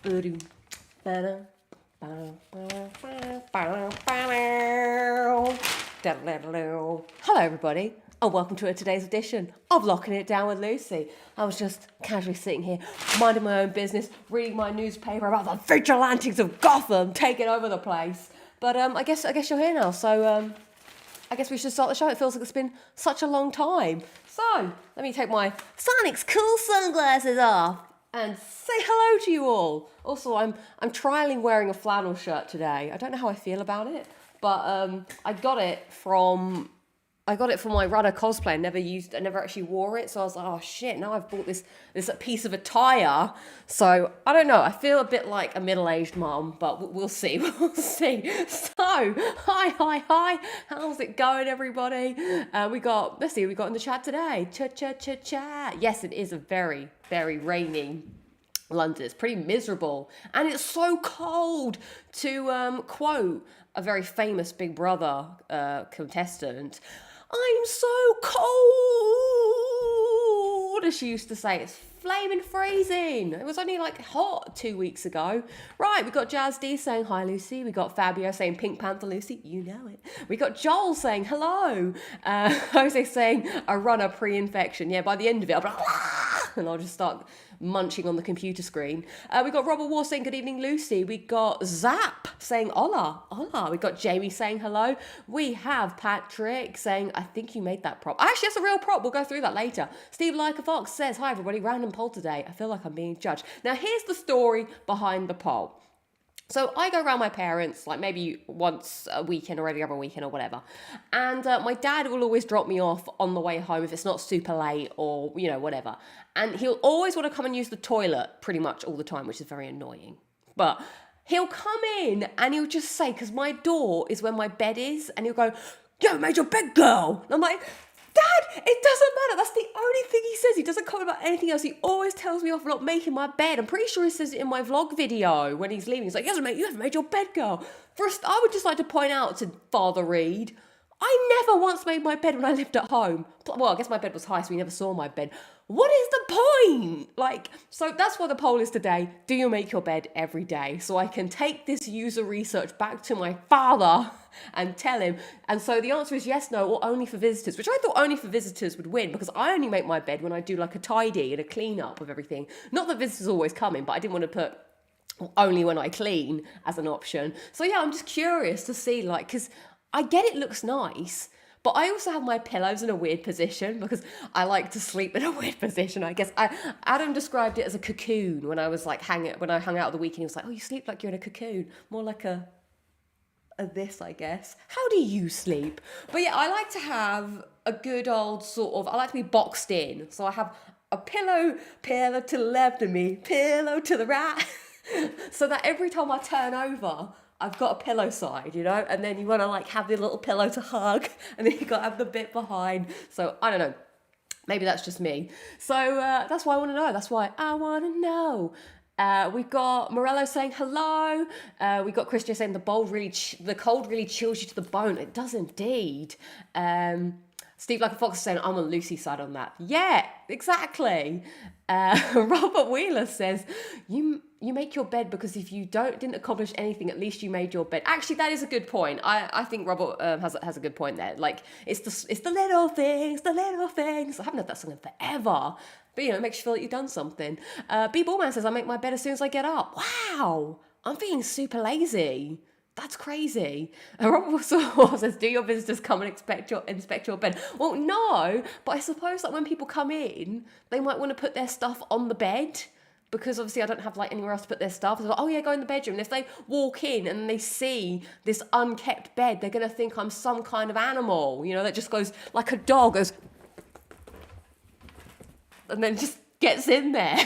Hello, everybody, and welcome to today's edition of Locking It Down with Lucy. I was just casually sitting here, minding my own business, reading my newspaper about the vigilantes of Gotham taking over the place. But I guess you're here now, so I guess we should start the show. It feels like it's been such a long time. So let me take my Sonic's cool sunglasses off and say hello to you all. Also, I'm trialing wearing a flannel shirt today. I don't know how I feel about it, but I got it for my Rudder cosplay. I never actually wore it, so I was like, oh shit, now I've bought this piece of attire. So I don't know, I feel a bit like a middle-aged mum, but we'll see. We'll see. So hi, how's it going, everybody? Let's see what we got in the chat today. Chat. Yes, it is a very, very rainy London. It's pretty miserable, and it's so cold. To quote a very famous Big Brother contestant, I'm so cold, as she used to say. It's flaming freezing. It was only like hot 2 weeks ago. Right, we got Jazz D saying hi, Lucy. We got Fabio saying Pink Panther, Lucy. You know it. We got Joel saying hello. Jose saying a runner pre-infection. Yeah, by the end of it, I'll be like, and I'll just start munching on the computer screen. We got Robert War saying good evening, Lucy. We got Zap saying hola. We got Jamie saying hello. We have Patrick saying, I think you made that prop. Actually, that's a real prop. We'll go through that later. Steve Like a Fox says, hi everybody, random poll today. I feel like I'm being judged. Now here's the story behind the poll. So I go around my parents, like maybe once a weekend or every other weekend or whatever. And my dad will always drop me off on the way home if it's not super late or, whatever. And he'll always want to come and use the toilet pretty much all the time, which is very annoying. But he'll come in and he'll just say, because my door is where my bed is, and he'll go, yo, made your bed, girl. And I'm like, Dad, it doesn't matter. That's the only thing he says. He doesn't comment about anything else. He always tells me off for not making my bed. I'm pretty sure he says it in my vlog video when he's leaving. He's like, you haven't made your bed, girl. First, I would just like to point out to Father Reed, I never once made my bed when I lived at home. Well, I guess my bed was high, so he never saw my bed. What is the point? So that's what the poll is today. Do you make your bed every day? So I can take this user research back to my father and tell him. And so the answer is yes, no, or only for visitors, which I thought only for visitors would win, because I only make my bed when I do like a tidy and a clean up of everything. Not that visitors always come in, but I didn't want to put only when I clean as an option. So yeah, I'm just curious to see, because I get it looks nice, but I also have my pillows in a weird position because I like to sleep in a weird position, I guess. Adam described it as a cocoon when I was when I hung out at the weekend. He was like, oh, you sleep like you're in a cocoon. More like a this, I guess. How do you sleep? But yeah, I like to have a good old I like to be boxed in. So I have a pillow to the left of me, pillow to the right. So that every time I turn over, I've got a pillow side, and then you want to have the little pillow to hug, and then you got to have the bit behind. So I don't know, maybe that's just me. So that's why I want to know. That's why I want to know. We've got Morello saying hello. We've got Christian saying the cold really chills you to the bone. It does indeed. Steve Like a Fox is saying, I'm on Lucy's side on that. Yeah, exactly. Robert Wheeler says, you make your bed because if you didn't accomplish anything, at least you made your bed. Actually, that is a good point. I think Robert has a good point there. It's the little things. I haven't heard that song in forever. But, it makes you feel like you've done something. B. Ballman says, I make my bed as soon as I get up. Wow, I'm feeling super lazy. That's crazy. Robert says, do your visitors come and inspect your bed? Well, no, but I suppose that when people come in, they might want to put their stuff on the bed, because obviously I don't have anywhere else to put their stuff. So, oh yeah, go in the bedroom. And if they walk in and they see this unkept bed, they're going to think I'm some kind of animal, that just goes like a dog, goes, and then just gets in there,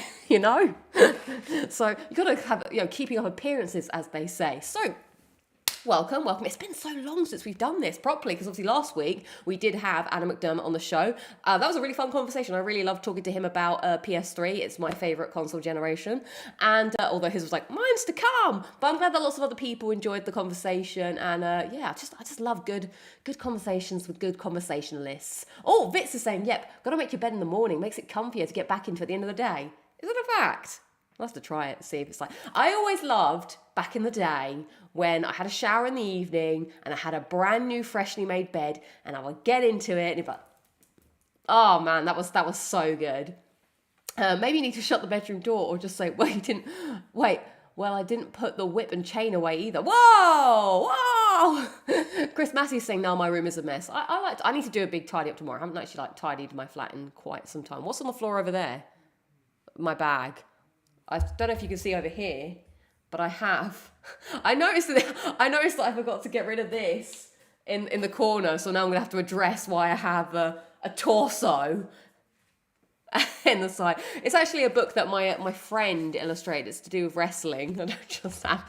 So you got to have, keeping up appearances, as they say. So, welcome. It's been so long since we've done this properly, because obviously last week we did have Adam McDermott on the show. That was a really fun conversation. I really loved talking to him about PS3. It's my favourite console generation. And although his was like, mine's to come. But I'm glad that lots of other people enjoyed the conversation. And I just love good conversations with good conversationalists. Oh, Vitz is saying, yep, got to make your bed in the morning. Makes it comfier to get back into at the end of the day. Is that a fact? I'll have to try it, see if it's like... I always loved, back in the day, when I had a shower in the evening and I had a brand new, freshly made bed and I would get into it and it'd be like, oh man, that was so good. Maybe you need to shut the bedroom door or just say, well, I didn't put the whip and chain away either. Whoa! Chris Massey's saying, no, my room is a mess. I need to do a big tidy up tomorrow. I haven't actually tidied my flat in quite some time. What's on the floor over there? My bag. I don't know if you can see over here, but I have. I noticed that I forgot to get rid of this in the corner, so now I'm gonna have to address why I have a torso in the side. It's actually a book that my friend illustrated. It's to do with wrestling. I don't just have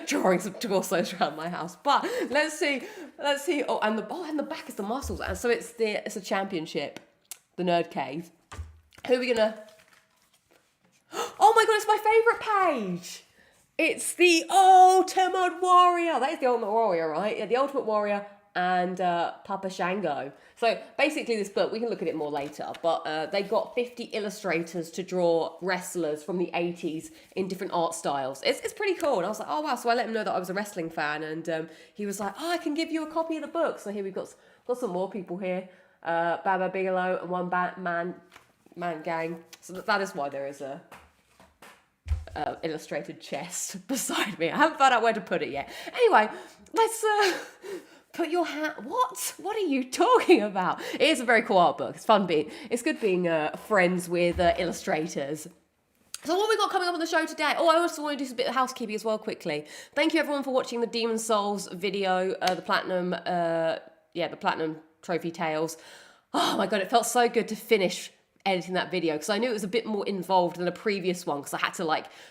drawings of torsos around my house. But let's see. Oh, and the back is the muscles. And so it's a championship, the Nerd Cave. Who are we gonna? Oh my god, it's my favourite page. It's the Ultimate Warrior. That is the Ultimate Warrior, right? Yeah, the Ultimate Warrior and Papa Shango. So basically this book, we can look at it more later, but they got 50 illustrators to draw wrestlers from the 80s in different art styles. It's pretty cool. And I was like, oh wow. So I let him know that I was a wrestling fan, and he was like, oh, I can give you a copy of the book. So here we've got some more people here. Baba Bigelow and one man gang. So that is why there is a illustrated chest beside me. I haven't found out where to put it yet. Anyway, let's put your hand. What are you talking about? It is a very cool art book. It's good being friends with illustrators. So what we got coming up on the show today? Oh, I also want to do a bit of housekeeping as well quickly. Thank you everyone for watching the Demon Souls video, the Platinum Trophy Tales. Oh my god, it felt so good to finish editing that video because I knew it was a bit more involved than a previous one because I had to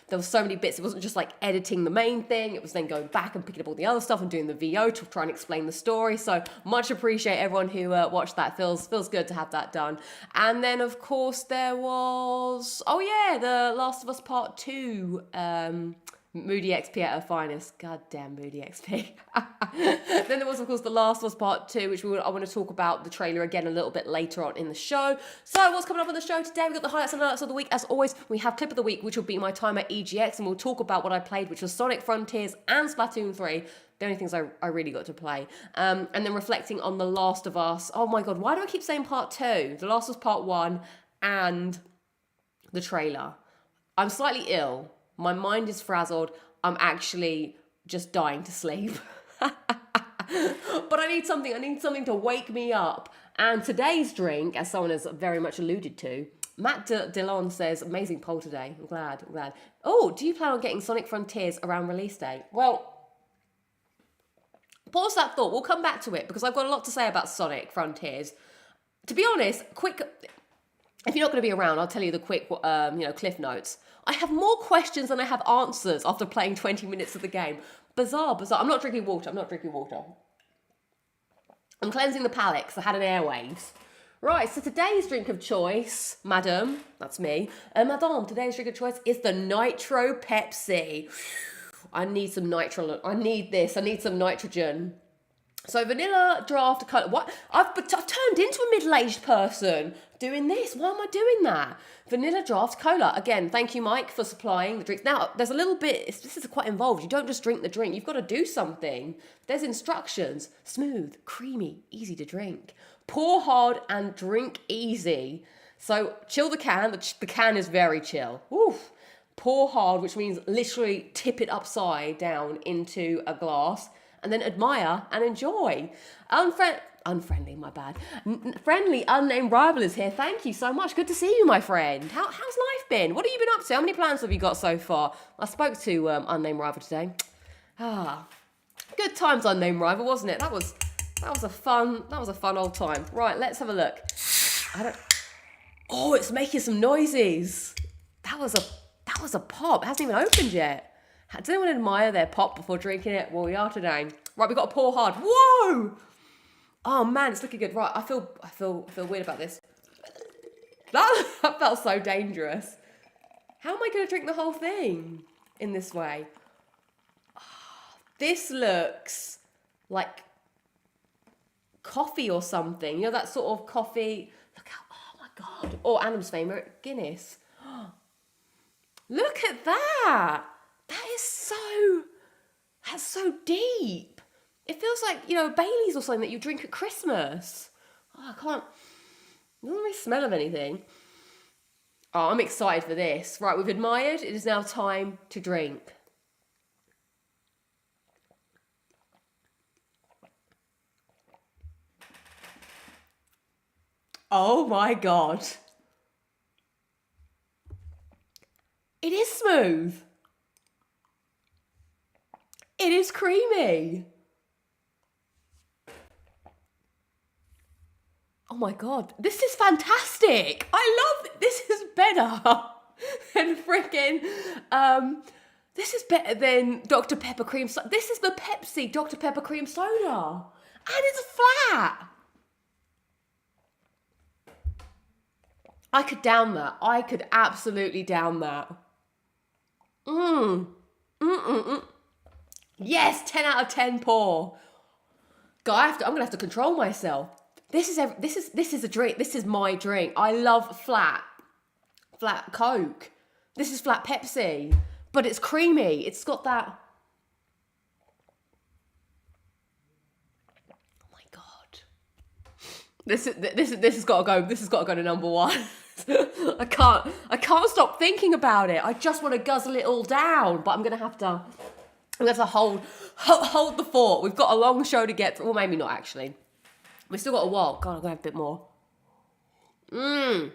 there were so many bits. It wasn't just editing the main thing, it was then going back and picking up all the other stuff and doing the VO to try and explain the story. So much appreciate everyone who watched that. Feels good to have that done. And then of course there was the Last of Us Part 2 Moody XP at her finest. Goddamn Moody XP. Then there was, of course, The Last of Us Part 2, which I want to talk about the trailer again a little bit later on in the show. So what's coming up on the show today? We've got the highlights and alerts of the week. As always, we have Clip of the Week, which will be my time at EGX, and we'll talk about what I played, which was Sonic Frontiers and Splatoon 3. The only things I really got to play. And then reflecting on The Last of Us. Oh my god, why do I keep saying Part 2? The Last of Us Part 1 and the trailer. I'm slightly ill. My mind is frazzled. I'm actually just dying to sleep. But I need something to wake me up. And today's drink, as someone has very much alluded to, Matt Dillon says, amazing poll today. I'm glad. Oh, do you plan on getting Sonic Frontiers around release date? Well, pause that thought. We'll come back to it because I've got a lot to say about Sonic Frontiers. To be honest, if you're not going to be around, I'll tell you the quick, cliff notes. I have more questions than I have answers after playing 20 minutes of the game. Bizarre. I'm not drinking water. I'm cleansing the palate because I had an airwaves. Right, so today's drink of choice, madam, that's me, today's drink of choice is the Nitro Pepsi. I need some nitro. I need some nitrogen. So vanilla draft cola. What? I've turned into a middle-aged person doing this. Why am I doing that? Vanilla draft cola. Again, thank you, Mike, for supplying the drinks. Now, there's a little bit, this is quite involved. You don't just drink the drink. You've got to do something. There's instructions. Smooth, creamy, easy to drink. Pour hard and drink easy. So chill the can. The can is very chill. Oof. Pour hard, which means literally tip it upside down into a glass. And then admire and enjoy. Unfriendly, my bad. Friendly unnamed rival is here. Thank you so much. Good to see you, my friend. How's life been? What have you been up to? How many plans have you got so far? I spoke to unnamed rival today. Good times, unnamed rival, wasn't it? That was a fun old time. Right, let's have a look. Oh, it's making some noises. That was a pop. It hasn't even opened yet. Does anyone admire their pop before drinking it? Well, we are today. Right, we've got to pour hard. Whoa! Oh man, it's looking good. Right, I feel weird about this. That felt so dangerous. How am I going to drink the whole thing in this way? Oh, this looks like coffee or something. You know, that sort of coffee. Look how, oh my God. Or Adam's favourite, Guinness. Look at that. That's so deep. It feels like, Bailey's or something that you drink at Christmas. Oh, I can't, it doesn't really smell of anything. Oh, I'm excited for this. Right, we've admired. It is now time to drink. Oh my God. It is smooth. It is creamy. Oh my God, this is fantastic. I love it. This is better than freaking, this is better than Dr. Pepper cream soda. This is the Pepsi Dr. Pepper cream soda. And it's flat. I could down that. I could absolutely down that. Yes, 10 out of 10 pour. God, I'm gonna have to control myself. This is a drink. This is my drink. I love flat Coke. This is flat Pepsi, but it's creamy. It's got that. Oh my God. This has got to go. This has got to go to number one. I can't stop thinking about it. I just want to guzzle it all down, but I'm gonna have to hold the fort. We've got a long show to get through. Well, maybe not actually. We've still got a while. God, I'm gonna have a bit more. Has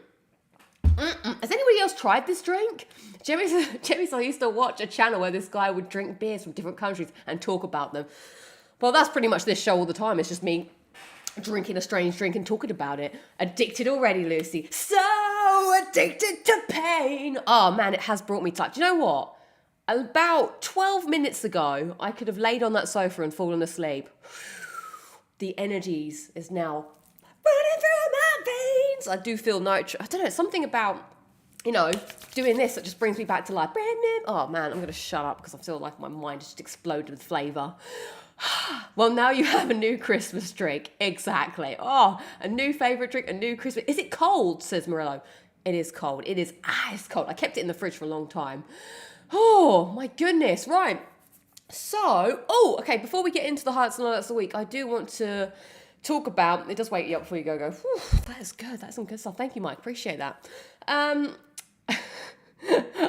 anybody else tried this drink? Jimmy said I used to watch a channel where this guy would drink beers from different countries and talk about them. Well, that's pretty much this show all the time. It's just me drinking a strange drink and talking about it. Addicted already, Lucy. So addicted to pain. Oh man, it has brought me to life. Do you know what? About 12 minutes ago, I could have laid on that sofa and fallen asleep. The energies is now running through my veins. I do feel I don't know, something about, doing this that just brings me back to life. Oh man, I'm going to shut up because I feel like my mind just exploded with flavour. Well, now you have a new Christmas drink. Exactly. Oh, a new favourite drink, a new Christmas. Is it cold, says Morello. It is cold. It is ice cold. I kept it in the fridge for a long time. Oh, my goodness. Right. So, okay, before we get into the highlights and lowlights of the week, I do want to talk about, it does wake you up before you go, that is good, that's some good stuff. Thank you, Mike, appreciate that.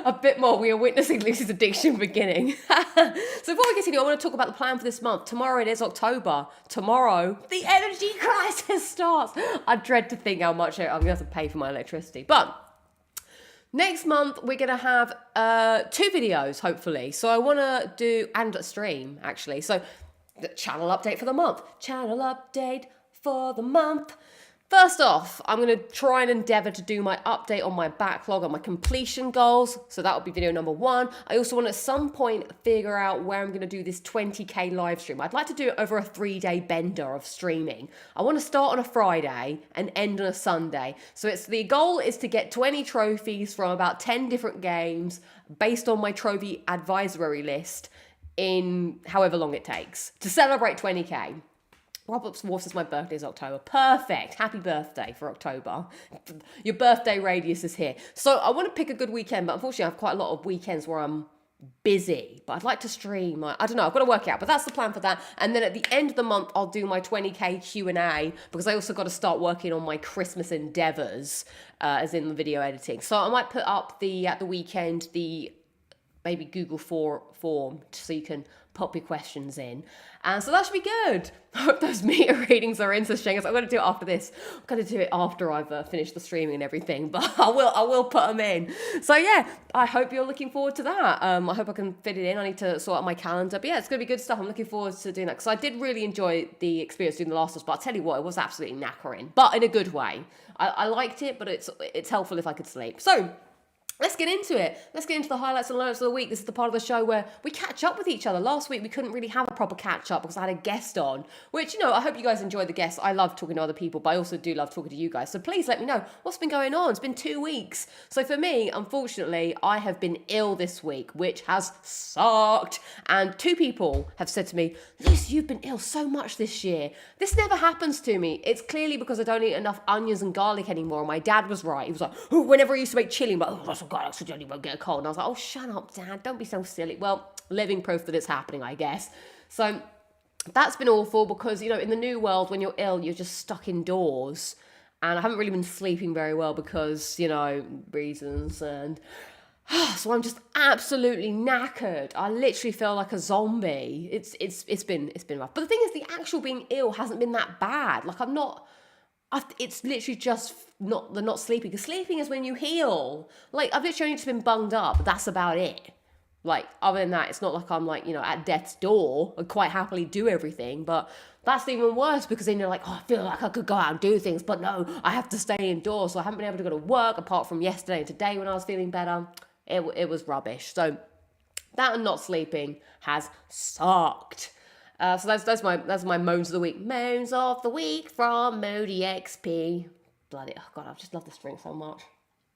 A bit more, we are witnessing Lucy's addiction beginning. So before we continue, I want to talk about the plan for this month. Tomorrow it is October. Tomorrow, the energy crisis starts. I dread to think how much I'm going to have to pay for my electricity. But next month, we're going to have 2 videos, hopefully. So I want to do, and a stream, actually. So the channel update for the month. Channel update for the month. First off, I'm going to try and endeavour to do my update on my backlog, on my completion goals. So that will be video number 1. I also want to at some point figure out where I'm going to do this 20k live stream. I'd like to do it over a 3-day bender of streaming. I want to start on a Friday and end on a Sunday. So the goal is to get 20 trophies from about 10 different games based on my trophy advisory list in however long it takes to celebrate 20k. Robert Swartz says my birthday is October. Perfect. Happy birthday for October. Your birthday radius is here. So I want to pick a good weekend, but unfortunately I have quite a lot of weekends where I'm busy. But I'd like to stream. I don't know. I've got to work it out. But that's the plan for that. And then at the end of the month, I'll do my 20k Q&A because I also got to start working on my Christmas endeavours, as in the video editing. So I might put up at the weekend the maybe Google form so you can pop your questions in. And so that should be good. I hope those meter readings are interesting. I'm going to do it after this. I'm going to do it after I've finished the streaming and everything, but I will put them in. So yeah, I hope you're looking forward to that. I hope I can fit it in. I need to sort out my calendar. But yeah, it's going to be good stuff. I'm looking forward to doing that because I did really enjoy the experience doing The Last of Us, but I'll tell you what, it was absolutely knackering, but in a good way. I liked it, but it's helpful if I could sleep. So let's get into it. Let's get into the highlights and lowlights of the week. This is the part of the show where we catch up with each other. Last week, we couldn't really have a proper catch up because I had a guest on, which, I hope you guys enjoyed the guests. I love talking to other people, but I also do love talking to you guys. So please let me know what's been going on. It's been 2 weeks. So for me, unfortunately, I have been ill this week, which has sucked. And 2 people have said to me, Lucy, you've been ill so much this year. This never happens to me. It's clearly because I don't eat enough onions and garlic anymore. And my dad was right. He was like, whenever I used to make chili, I'm like, oh, that's God, I certainly won't get a cold. And I was like, oh, shut up, Dad. Don't be so silly. Well, living proof that it's happening, I guess. So that's been awful because, in the new world, when you're ill, you're just stuck indoors. And I haven't really been sleeping very well because, reasons. And so I'm just absolutely knackered. I literally feel like a zombie. It's been rough. But the thing is, the actual being ill hasn't been that bad. Like it's literally just not sleeping. Because sleeping is when you heal. Like I've literally only just been bunged up. But that's about it. Like, other than that, it's not like I'm like, at death's door. I quite happily do everything. But that's even worse because then you're like, oh, I feel like I could go out and do things. But no, I have to stay indoors. So I haven't been able to go to work apart from yesterday and today when I was feeling better. It was rubbish. So that and not sleeping has sucked. So that's my moans of the week. Moans of the week from LudiXP. Bloody, oh God, I just love this drink so much.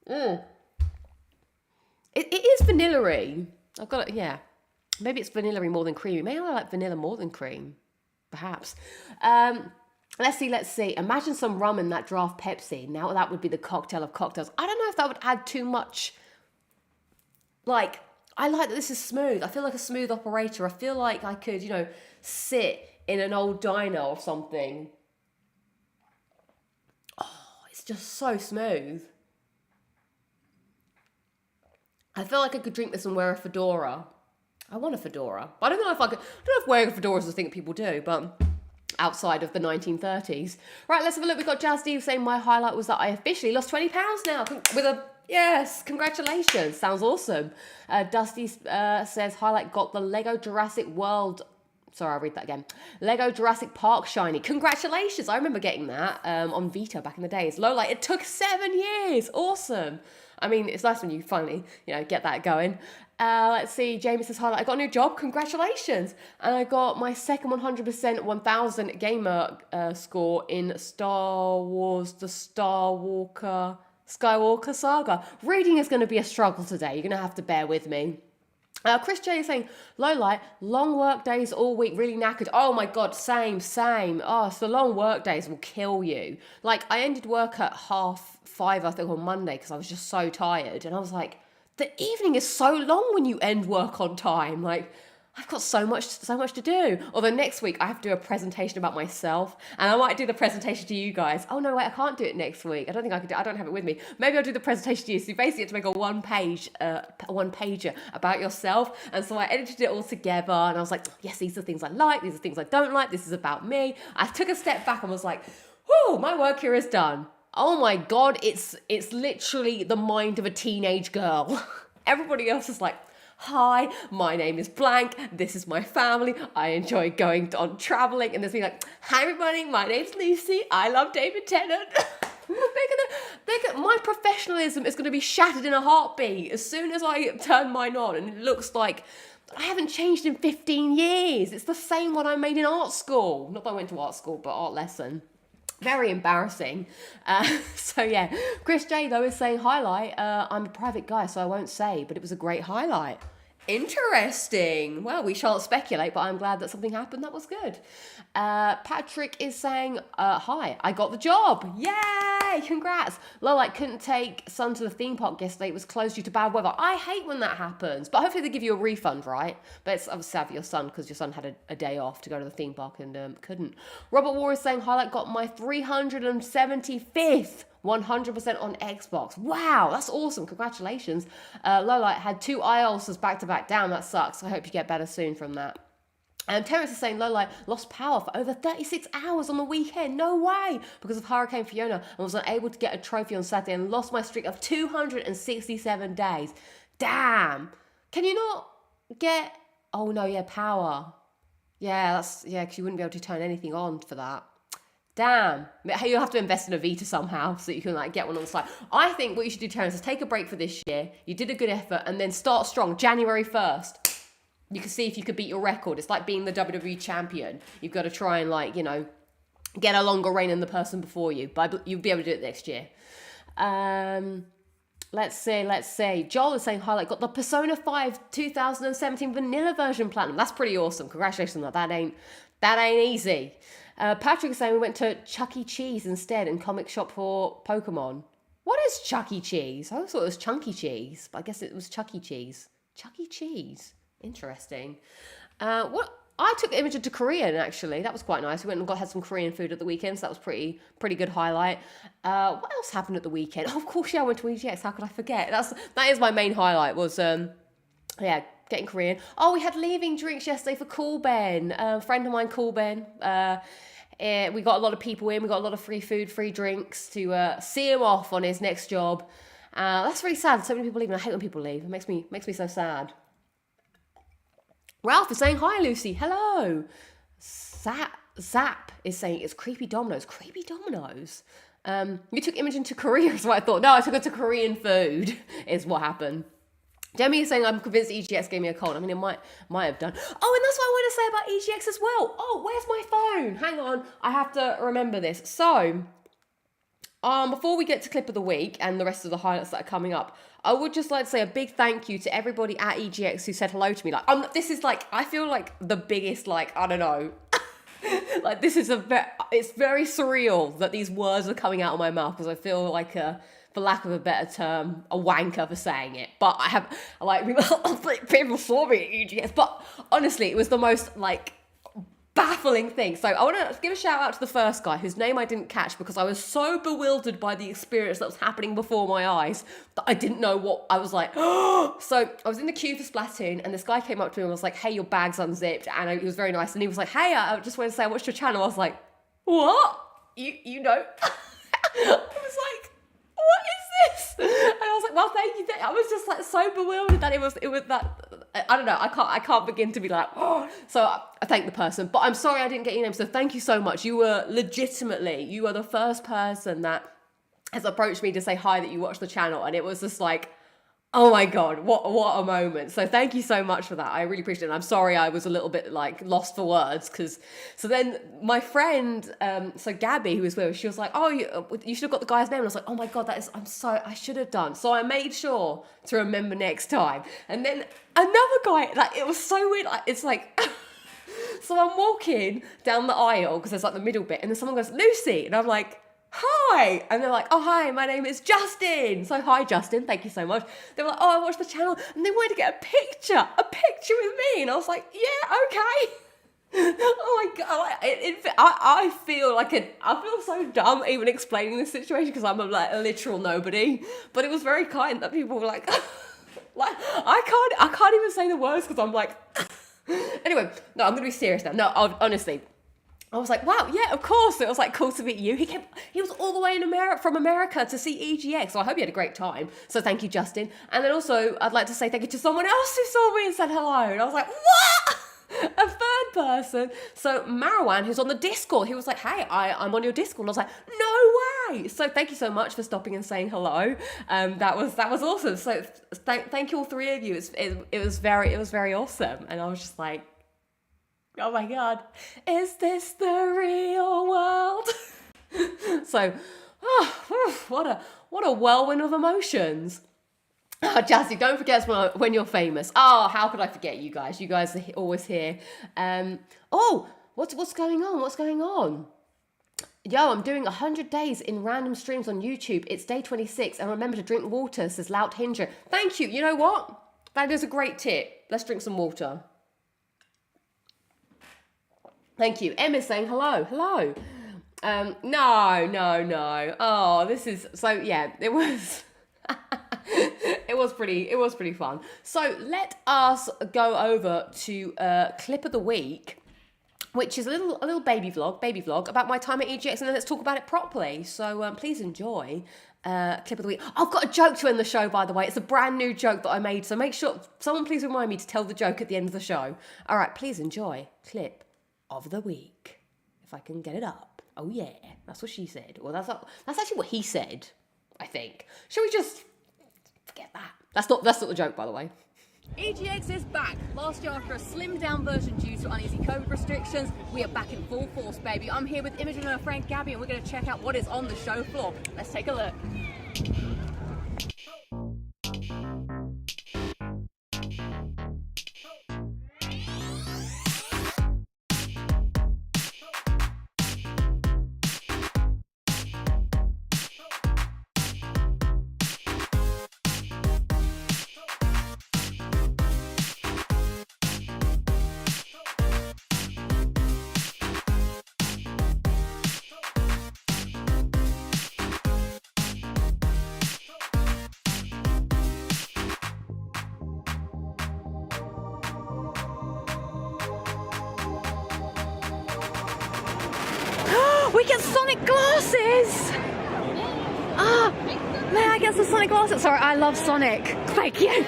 It is vanilla-y. I've got it, yeah. Maybe it's vanilla-y more than creamy. Maybe I like vanilla more than cream. Perhaps. Let's see. Imagine some rum in that draft Pepsi. Now that would be the cocktail of cocktails. I don't know if that would add too much. Like, I like that this is smooth. I feel like a smooth operator. I feel like I could, sit in an old diner or something. Oh, it's just so smooth. I feel like I could drink this and wear a fedora. I want a fedora. But I don't know if wearing a fedora is the thing that people do, but outside of the 1930s. Right, let's have a look. We've got Jazz Steve saying my highlight was that I officially lost 20 pounds now. Yes, congratulations. Sounds awesome. Dusty says highlight got the Lego Jurassic World. Sorry, I'll read that again. Lego Jurassic Park shiny. Congratulations. I remember getting that on Vita back in the days. Lowlight, it took 7 years. Awesome. I mean, it's nice when you finally, get that going. Let's see. Jamie says, highlight, I got a new job. Congratulations. And I got my second 100% 1000 gamer score in Star Wars, the Skywalker saga. Reading is going to be a struggle today. You're going to have to bear with me. Chris J is saying, Lowlight, long work days all week, really knackered. Oh my God, same. Oh, so long work days will kill you. Like, I ended work at 5:30, I think, on Monday because I was just so tired. And I was like, the evening is so long when you end work on time. Like, I've got so much to do. Although next week I have to do a presentation about myself, and I might do the presentation to you guys. Oh no, wait, I can't do it next week. I don't think I could. I don't have it with me. Maybe I'll do the presentation to you. So you basically have to make a one pager about yourself. And so I edited it all together, and I was like, yes, these are things I like. These are things I don't like. This is about me. I took a step back and was like, whew, my work here is done. Oh my God, it's literally the mind of a teenage girl. Everybody else is like, hi, my name is blank, this is my family, I enjoy going on traveling, and there's me like, hi everybody, my name's Lucy, I love David Tennant. My professionalism is going to be shattered in a heartbeat as soon as I turn mine on, and it looks like I haven't changed in 15 years. It's the same one I made in art school. Not that I went to art school, but art lesson. Very embarrassing. So yeah, Chris J though is saying highlight. I'm a private guy, so I won't say, but it was a great highlight. Interesting. Well, we shan't speculate, but I'm glad that something happened that was good. Patrick is saying, hi, I got the job. Yay, congrats. Lowlight couldn't take son to the theme park yesterday. It was closed due to bad weather. I hate when that happens, but hopefully they give you a refund, right? But it's obviously sad for your son because your son had a day off to go to the theme park and couldn't. Robert War is saying, highlight got my 375th 100% on Xbox. Wow, that's awesome. Congratulations. Lowlight had 2 IELTS back to back. Damn, that sucks. I hope you get better soon from that. And Terrence is saying Lowlight lost power for over 36 hours on the weekend. No way! Because of Hurricane Fiona, and was unable to get a trophy on Saturday and lost my streak of 267 days. Damn. Can you not get... Oh no, yeah, power. Yeah, because you wouldn't be able to turn anything on for that. Damn. You'll have to invest in a Vita somehow so that you can get one on the side. I think what you should do, Terrence, is take a break for this year. You did a good effort and then start strong. January 1st. You can see if you could beat your record. It's like being the WWE champion. You've got to try and get a longer reign than the person before you. But you'll be able to do it next year. Let's see. Joel is saying highlight got the Persona 5 2017 vanilla version platinum. That's pretty awesome. Congratulations on that. That ain't easy. Patrick is saying we went to Chuck E. Cheese instead and comic shop for Pokemon. What is Chuck E. Cheese? I always thought it was Chunky Cheese, but I guess it was Chuck E. Cheese. Chuck E. Cheese. Interesting. What? I took Imogen to Korean, actually. That was quite nice. We went and had some Korean food at the weekend, so that was pretty good highlight. What else happened at the weekend? Oh, of course, yeah, I went to EGX. How could I forget? That is my main highlight was, yeah, getting Korean. Oh, we had leaving drinks yesterday for Cool Ben. Friend of mine, Cool Ben. We got a lot of people in. We got a lot of free food, free drinks to see him off on his next job. That's really sad. So many people leave, and I hate when people leave. It makes me so sad. Ralph is saying hi, Lucy. Hello. Zap is saying it's Creepy Dominoes. Creepy Dominoes. You took Imogen to Korea is what I thought. No, I took her to Korean food is what happened. Demi is saying I'm convinced EGX gave me a cold. I mean, it might have done. Oh, and that's what I want to say about EGX as well. Oh, where's my phone? Hang on. I have to remember this. So, before we get to clip of the week and the rest of the highlights that are coming up, I would just like to say a big thank you to everybody at EGX who said hello to me. Like, this is like, I feel like the biggest, like, I don't know. Like, this is it's very surreal that these words are coming out of my mouth because I feel like for lack of a better term, a wanker for saying it. But I have, like, people saw me at EGX. But honestly, it was the most, like, baffling thing. So I want to give a shout out to the first guy whose name I didn't catch because I was so bewildered by the experience that was happening before my eyes that I didn't know what I was like. So I was in the queue for Splatoon and this guy came up to me and was like, hey, your bag's unzipped. And he was very nice. And he was like, hey, I just want to say I watched your channel. I was like, what? You know? I was like, what is this? And I was like, well, thank you. I was just like so bewildered that it was that, I don't know, I can't begin to be like, oh. So I thank the person, but I'm sorry I didn't get your name. So thank you so much. You were the first person that has approached me to say hi, that you watched the channel. And it was just like, oh my God, what a moment. So thank you so much for that. I really appreciate it. And I'm sorry I was a little bit like lost for words so then my friend, so Gabby, who was with us, she was like, oh, you should have got the guy's name. And I was like, oh my God, I should have done. So I made sure to remember next time. And then another guy, like, it was so weird. Like, it's like, so I'm walking down the aisle because there's like the middle bit and then someone goes, Lucy. And I'm like, hi. And they're like, oh, hi, my name is Justin. So hi, Justin. Thank you so much. They were like, oh, I watched the channel. And they wanted to get a picture with me. And I was like, yeah, okay. Oh my God. I feel so dumb even explaining this situation because I'm like a literal nobody. But it was very kind that people were like, like I can't even say the words because I'm like, anyway, no, I'm going to be serious now. No, honestly. I was like, wow, yeah, of course. It was like cool to meet you. He was all the way from America to see EGX. So I hope you had a great time. So thank you, Justin. And then also, I'd like to say thank you to someone else who saw me and said hello. And I was like, what? A third person. So Marwan, who's on the Discord, he was like, hey, I'm on your Discord. And I was like, no way. So thank you so much for stopping and saying hello. That was awesome. So thank you all three of you. It was very awesome. And I was just like, oh my God, is this the real world? So, what a whirlwind of emotions. Oh, Jazzy, don't forget when you're famous. Oh, how could I forget you guys? You guys are always here. What's going on? What's going on? Yo, I'm doing 100 days in random streams on YouTube. It's day 26, and remember to drink water, says Lout Hinger. Thank you. You know what? That is a great tip. Let's drink some water. Thank you. Emma's saying hello. No. Oh, this is so, yeah, it was it was pretty fun. So let us go over to clip of the week, which is a little baby vlog about my time at EGX, and then let's talk about it properly. So please enjoy clip of the week. I've got a joke to end the show, by the way. It's a brand new joke that I made, so make sure someone please remind me to tell the joke at the end of the show. All right, please enjoy clip of the week, if I can get it up. Oh yeah, that's what she said. Well, that's actually what he said, I think. Shall we just forget that? That's not the joke, by the way. EGX is back. Last year, after a slimmed down version due to uneasy COVID restrictions, we are back in full force, baby. I'm here with Imogen and her friend Gabby, and we're going to check out what is on the show floor. Let's take a look. We get Sonic glasses! Ah, may I get some Sonic glasses? Sorry, I love Sonic. Thank you.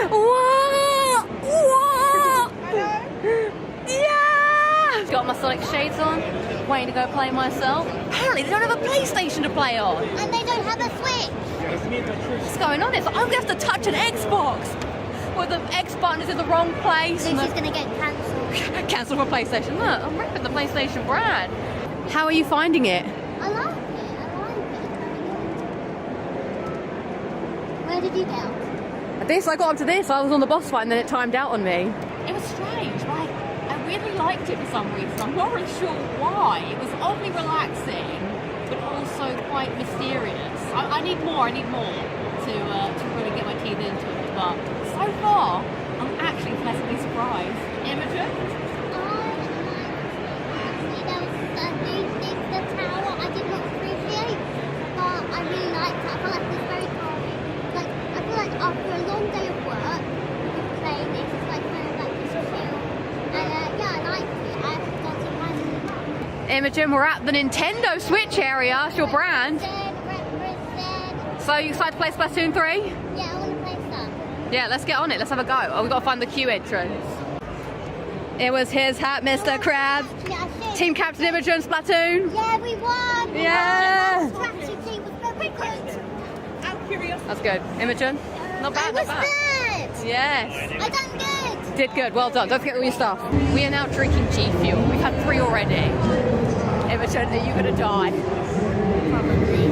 Whoa! Whoa! Yeah! Got my Sonic shades on, waiting to go play myself. Apparently they don't have a PlayStation to play on. And they don't have a Switch. What's going on? I'm gonna have to touch an Xbox. Well, the X button is in the wrong place. So she's gonna get cancelled. Cancel for PlayStation. Look, I'm ripping the PlayStation brand. How are you finding it? I like it. Where did you get? I got up to this, I was on the boss fight and then it timed out on me. It was strange, like, I really liked it for some reason. I'm not really sure why. It was oddly relaxing, but also quite mysterious. I need more to really get my teeth into it, but so far, I'm actually pleasantly surprised. Imogen? There was new things, the tower I did not appreciate, but I really liked it. I feel like it's very calming. Like, I feel like after a long day of work, playing this, it's like kind of like this chill. And yeah, I liked it. I actually got surprised. Imogen, we're at the Nintendo Switch area. It's your brand. Represent. So you excited to play Splatoon 3? Yeah, I want to play stuff. Yeah, let's get on it. Let's have a go. Oh, we've got to find the queue entrance. It was his hat, Mr. Krabs. Yeah, I should. Team Captain Imogen, Splatoon. Yeah, we won. Yeah. The strategy was very good. That's good. Imogen? Not bad, I not was bad. good. Yes. I done good. Did good. Well done. Don't forget all your stuff. We are now drinking G Fuel. We've had 3 already. Imogen, are you going to die? Probably.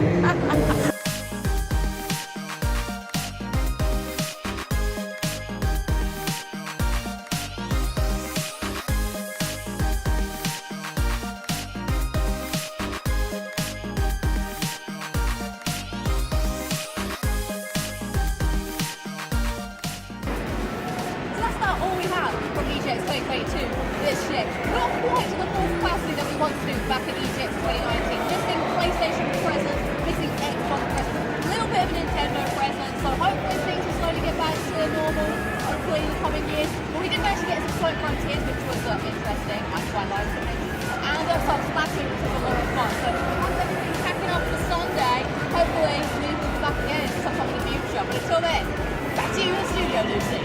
So that's about all we have from EGX 2022 this year. Not quite to the full capacity that we want to do back in EGX 2019. Missing PlayStation presence, missing Xbox presence, a little bit of a Nintendo presence. So hopefully things will slowly get back to normal, hopefully in the coming years. But we did actually get some Sonic Frontiers, which was interesting. I quite liked it. And some Splatoon, which was a lot of fun. So once everything's packing up for Sunday, hopefully we will be back again sometime in the future. But until then, back to you in the studio, Lucy.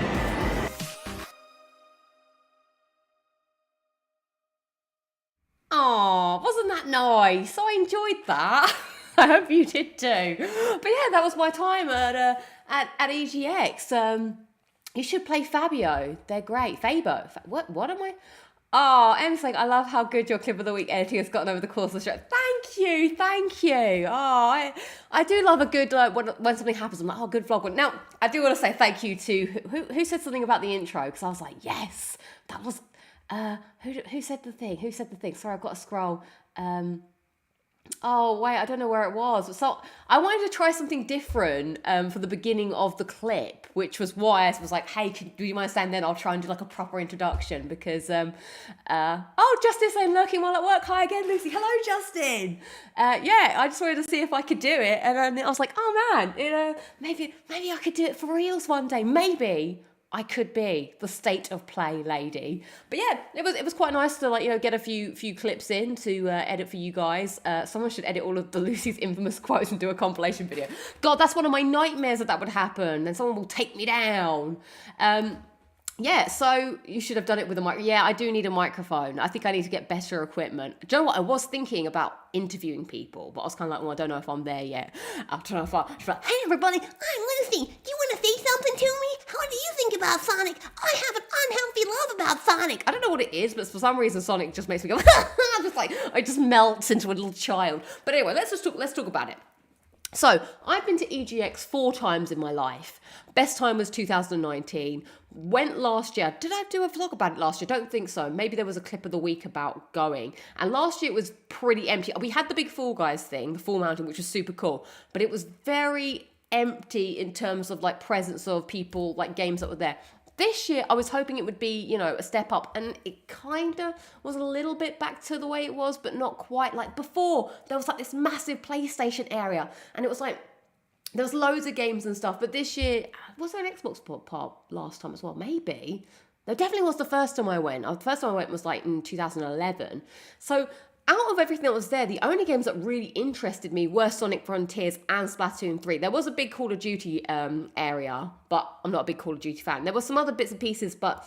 Oh, wasn't that nice? I enjoyed that. I hope you did too. But yeah, that was my time at EGX. You should play Fabio. They're great. Fabo. What am I? Oh, Em's like, I love how good your clip of the week editing has gotten over the course of the show. Thank you. Oh, I do love a good, when something happens, I'm like, oh, good vlog. Now, I do want to say thank you to, who said something about the intro? Because I was like, yes, that was, who said the thing? Sorry, I've got to scroll. Oh, wait, I don't know where it was. So I wanted to try something different for the beginning of the clip, which was why I was like, hey, do you mind staying there? I'll try and do like a proper introduction because, Justin's saying lurking while at work. Hi again, Lucy. Hello, Justin. Yeah, I just wanted to see if I could do it. And then I was like, oh man, maybe I could do it for reals one day. Maybe I could be the state of play lady. But yeah, it was quite nice to get a few clips in to edit for you guys. Someone should edit all of the Lucy's infamous quotes and do a compilation video. God, that's one of my nightmares that would happen. And someone will take me down. Yeah, so you should have done it with a mic. Yeah, I do need a microphone. I think I need to get better equipment. Do you know what? I was thinking about interviewing people, but I was kind of like, well, I don't know if I'm there yet. I don't know if I'm like, hey, everybody, I'm Lucy. Do you want to say something to me? How do you think about Sonic? I have an unhealthy love about Sonic. I don't know what it is, but for some reason, Sonic just makes me go, I just melts into a little child. But anyway, let's talk about it. So, I've been to EGX 4 times in my life. Best time was 2019. Went last year. Did I do a vlog about it last year? Don't think so. Maybe there was a clip of the week about going. And last year it was pretty empty. We had the big Fall Guys thing, the Fall Mountain, which was super cool. But it was very empty in terms of presence of people, games that were there. This year, I was hoping it would be, a step up, and it kind of was a little bit back to the way it was, but not quite. Like before, there was this massive PlayStation area, and it was there was loads of games and stuff, but this year, was there an Xbox part last time as well? Maybe. There definitely was the first time I went. The first time I went was in 2011. So out of everything that was there, the only games that really interested me were Sonic Frontiers and Splatoon 3. There was a big Call of Duty area, but I'm not a big Call of Duty fan. There were some other bits and pieces, but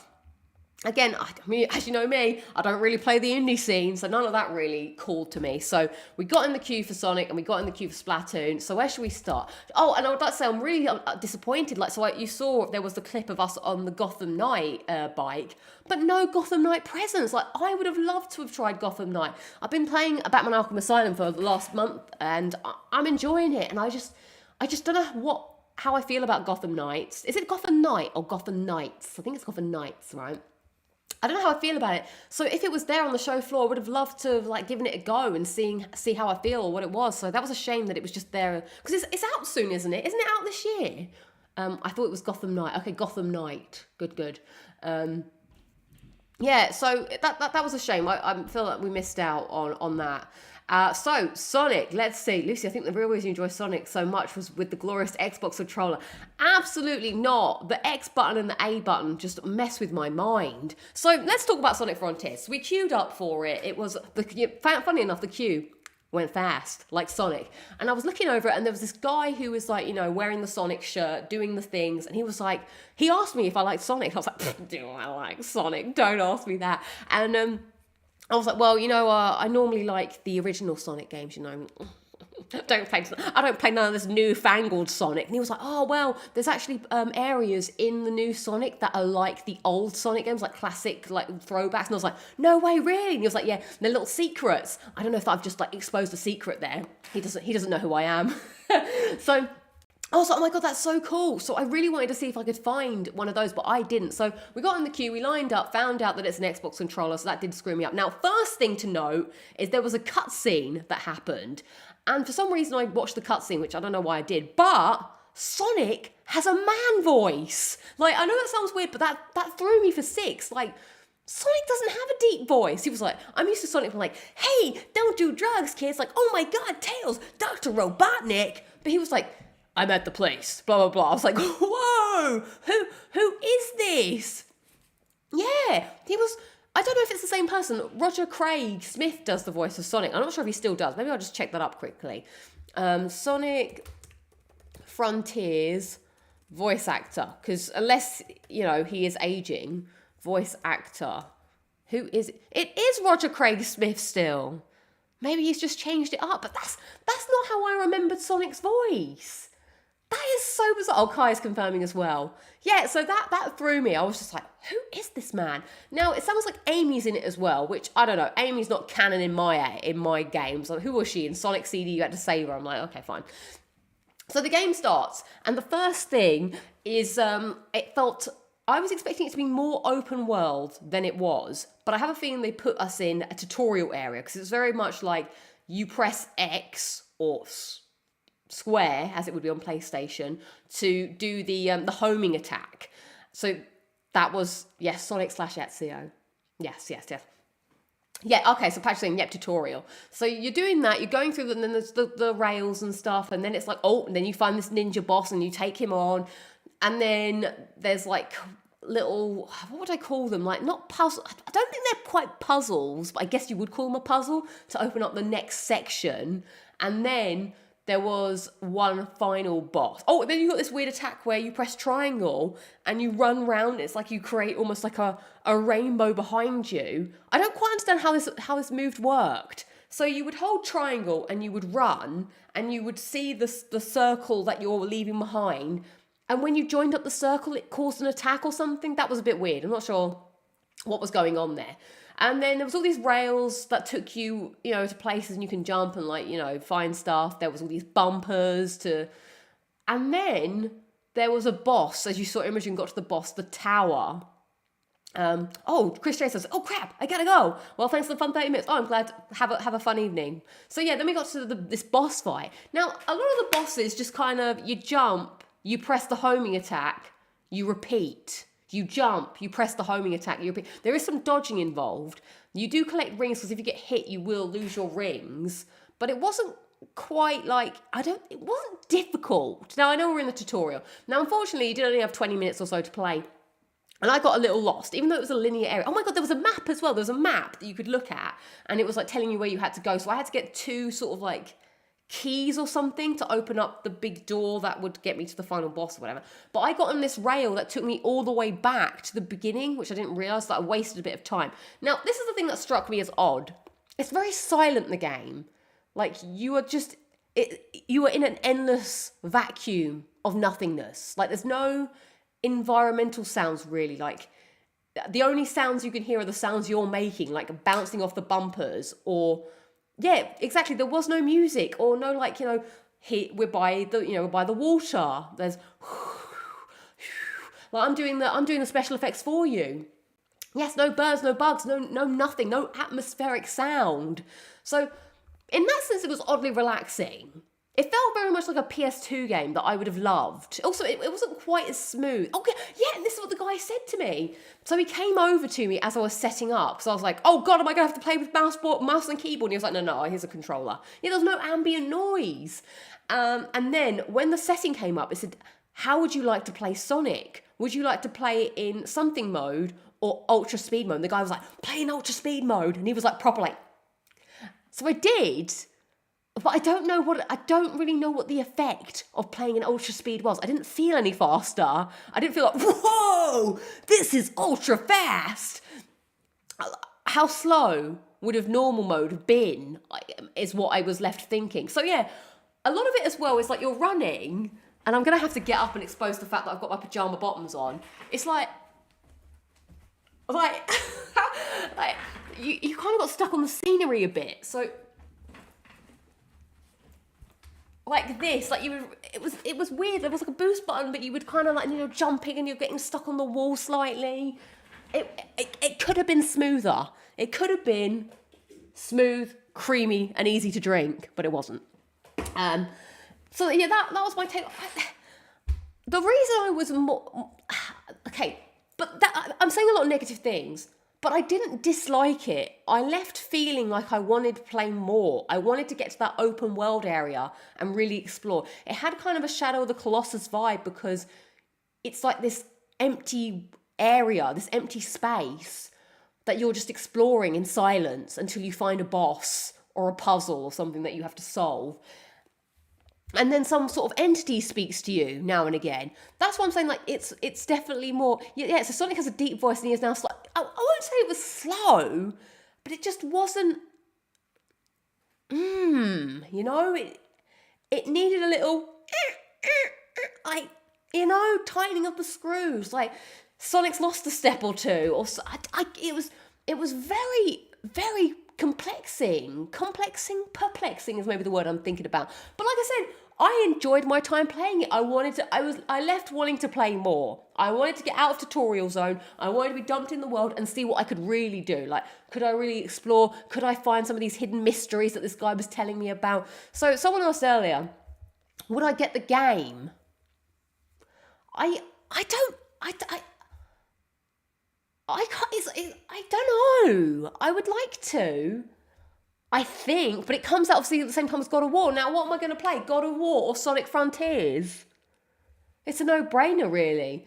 again, I mean, as you know me, I don't really play the indie scene, so none of that really called to me. So we got in the queue for Sonic and we got in the queue for Splatoon. So where should we start? Oh, and I would like to say I'm really disappointed. Like, so you saw there was the clip of us on the Gotham Knight bike, but no Gotham Knight presence. Like, I would have loved to have tried Gotham Knight. I've been playing Batman Arkham Asylum for the last month, and I'm enjoying it. And I just don't know how I feel about Gotham Knights. Is it Gotham Knight or Gotham Knights? I think it's Gotham Knights, right? I don't know how I feel about it. So if it was there on the show floor, I would have loved to have like given it a go and see how I feel or what it was. So that was a shame that it was just there, because it's out soon, isn't it? Isn't it out this year? I thought it was Gotham Knight. Okay, Gotham Knight. Good. Yeah, so that was a shame. I feel like we missed out on that. So Sonic, let's see. Lucy, I think the real reason you enjoy Sonic so much was with the glorious Xbox controller. Absolutely not. The X button and the A button just mess with my mind. So let's talk about Sonic Frontiers. We queued up for it. It was, funny enough, the queue went fast, like Sonic. And I was looking over it, and there was this guy who was like, wearing the Sonic shirt, doing the things, and he was like, he asked me if I liked Sonic. I was like, do I like Sonic? Don't ask me that. And I was like, well, I normally like the original Sonic games, I don't play none of this newfangled Sonic. And he was like, oh, well, there's actually areas in the new Sonic that are like the old Sonic games, like classic, like throwbacks. And I was like, no way, really? And he was like, yeah, they're little secrets. I don't know if I've just like exposed a secret there. He doesn't know who I am. So I was like, oh my God, that's so cool. So I really wanted to see if I could find one of those, but I didn't. So we got in the queue, we lined up, found out that it's an Xbox controller, so that did screw me up. Now, first thing to note is there was a cutscene that happened, and for some reason I watched the cutscene, which I don't know why I did, but Sonic has a man voice. Like, I know that sounds weird, but that threw me for six. Like, Sonic doesn't have a deep voice. He was like, I'm used to Sonic being like, hey, don't do drugs, kids. Like, oh my God, Tails, Dr. Robotnik. But he was like, I'm at the place, blah, blah, blah. I was like, whoa, who is this? Yeah, he was, I don't know if it's the same person. Roger Craig Smith does the voice of Sonic. I'm not sure if he still does. Maybe I'll just check that up quickly. Sonic Frontiers voice actor. Because unless, he is aging, voice actor. Who is it? It is Roger Craig Smith still. Maybe he's just changed it up. But that's not how I remembered Sonic's voice. That is so bizarre. Oh, Kai's confirming as well. Yeah, so that threw me. I was just like, who is this man? Now, it sounds like Amy's in it as well, which, I don't know. Amy's not canon in my games. Like, who was she? In Sonic CD, you had to save her. I'm like, okay, fine. So the game starts, and the first thing is, it felt, I was expecting it to be more open world than it was, but I have a feeling they put us in a tutorial area, because it's very much like you press X or square, as it would be on PlayStation, to do the homing attack. So that was, yes, Sonic / Ezio. Yes. Yeah, okay, so Patrick's saying, yep, tutorial. So you're doing that, you're going through, and then there's the rails and stuff, and then it's like, and then you find this ninja boss, and you take him on, and then there's like little, what would I call them? Like, not puzzle, I don't think they're quite puzzles, but I guess you would call them a puzzle, to open up the next section, and then there was one final boss. Oh, then you got this weird attack where you press triangle and you run round. It's like you create almost like a rainbow behind you. I don't quite understand how this move worked. So you would hold triangle and you would run and you would see the circle that you're leaving behind. And when you joined up the circle, it caused an attack or something. That was a bit weird. I'm not sure what was going on there. And then there was all these rails that took you, to places, and you can jump and find stuff. There was all these bumpers and then there was a boss. As you saw Imogen got to the boss, the tower. Chris J says, oh crap, I gotta go. Well, thanks for the fun 30 minutes. Oh, I'm glad. Have a fun evening. So yeah, then we got to this boss fight. Now, a lot of the bosses just kind of, you jump, you press the homing attack, you repeat. You jump, you press the homing attack, you repeat. There is some dodging involved. You do collect rings, because if you get hit, you will lose your rings. But it wasn't quite like, it wasn't difficult. Now, I know we're in the tutorial. Now, unfortunately, you did only have 20 minutes or so to play. And I got a little lost, even though it was a linear area. Oh my God, there was a map as well. There was a map that you could look at, and it was like telling you where you had to go. So I had to get 2 sort of like keys or something to open up the big door that would get me to the final boss or whatever. But I got on this rail that took me all the way back to the beginning, which I didn't realize that I wasted a bit of time. Now, this is the thing that struck me as odd. It's very silent, the game. Like, you are in an endless vacuum of nothingness. Like, there's no environmental sounds really. Like, the only sounds you can hear are the sounds you're making, like bouncing off the bumpers, or yeah, exactly, there was no music, or no, like, we're by the water, there's like, I'm doing the special effects for you. Yes, no birds, no bugs, no nothing, no atmospheric sound. So in that sense, it was oddly relaxing. It felt very much like a PS2 game that I would have loved. Also, it wasn't quite as smooth. Okay, yeah, and this is what the guy said to me. So he came over to me as I was setting up, because I was like, oh God, am I going to have to play with mouse and keyboard? And he was like, no, here's a controller. Yeah, there was no ambient noise. And then when the setting came up, it said, how would you like to play Sonic? Would you like to play in something mode or ultra speed mode? And the guy was like, play in ultra speed mode. And he was like, proper like. So I did. But I don't really know what the effect of playing in ultra speed was. I didn't feel any faster. I didn't feel like, whoa, this is ultra fast. How slow would have normal mode have been, is what I was left thinking. So yeah, a lot of it as well is like you're running, and I'm going to have to get up and expose the fact that I've got my pajama bottoms on. It's like you kind of got stuck on the scenery a bit. So like this, like it was weird. There was like a boost button, but you would kind of like, jumping and you're getting stuck on the wall slightly. It could have been smoother. It could have been smooth, creamy, and easy to drink, but it wasn't. So yeah, that was my take. The reason I was more okay, but I'm saying a lot of negative things. But I didn't dislike it. I left feeling like I wanted to play more. I wanted to get to that open world area and really explore. It had kind of a Shadow of the Colossus vibe, because it's like this empty area, this empty space that you're just exploring in silence until you find a boss or a puzzle or something that you have to solve. And then some sort of entity speaks to you now and again. That's what I'm saying. Like, it's definitely more. Yeah. So Sonic has a deep voice, and he is now slow. I won't say it was slow, but it just wasn't. It needed a little, like, tightening up the screws. Like, Sonic's lost a step or two, or so. It was very, very perplexing is maybe the word I'm thinking about. But like I said, I enjoyed my time playing it. I left wanting to play more. I wanted to get out of tutorial zone. I wanted to be dumped in the world and see what I could really do. Like, could I really explore? Could I find some of these hidden mysteries that this guy was telling me about? So someone asked earlier, would I get the game? I don't know. I would like to, I think, but it comes out obviously at the same time as God of War. Now, what am I going to play? God of War or Sonic Frontiers? It's a no-brainer, really.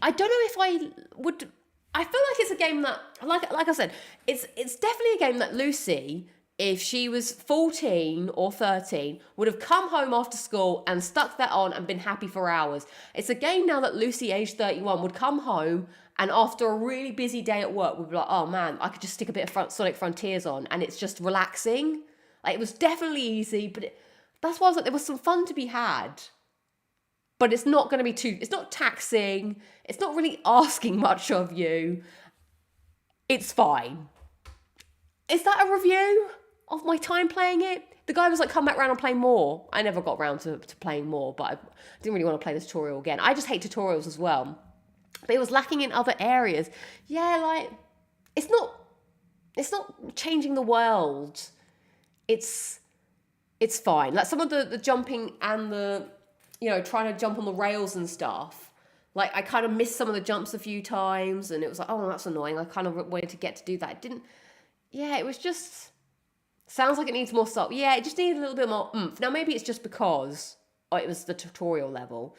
I don't know if I would. I feel like it's a game that, like I said, it's definitely a game that Lucy, if she was 14 or 13, would have come home after school and stuck that on and been happy for hours. It's a game now that Lucy, aged 31, would come home and after a really busy day at work would be like, oh man, I could just stick a bit of Sonic Frontiers on, and it's just relaxing. Like, it was definitely easy, but that's why I was like, there was some fun to be had. But it's not going to be it's not taxing. It's not really asking much of you. It's fine. Is that a review of my time playing it? The guy was like, come back around and play more. I never got around to playing more, but I didn't really want to play this tutorial again. I just hate tutorials as well. But it was lacking in other areas. Yeah, like, it's not changing the world. It's fine. Like, some of the jumping and the, trying to jump on the rails and stuff. Like, I kind of missed some of the jumps a few times, and it was like, oh, that's annoying. I kind of wanted to get to do that. It didn't. Yeah, it was just. Sounds like it needs more stuff. Yeah, it just needed a little bit more oomph. Now, maybe it's just because it was the tutorial level.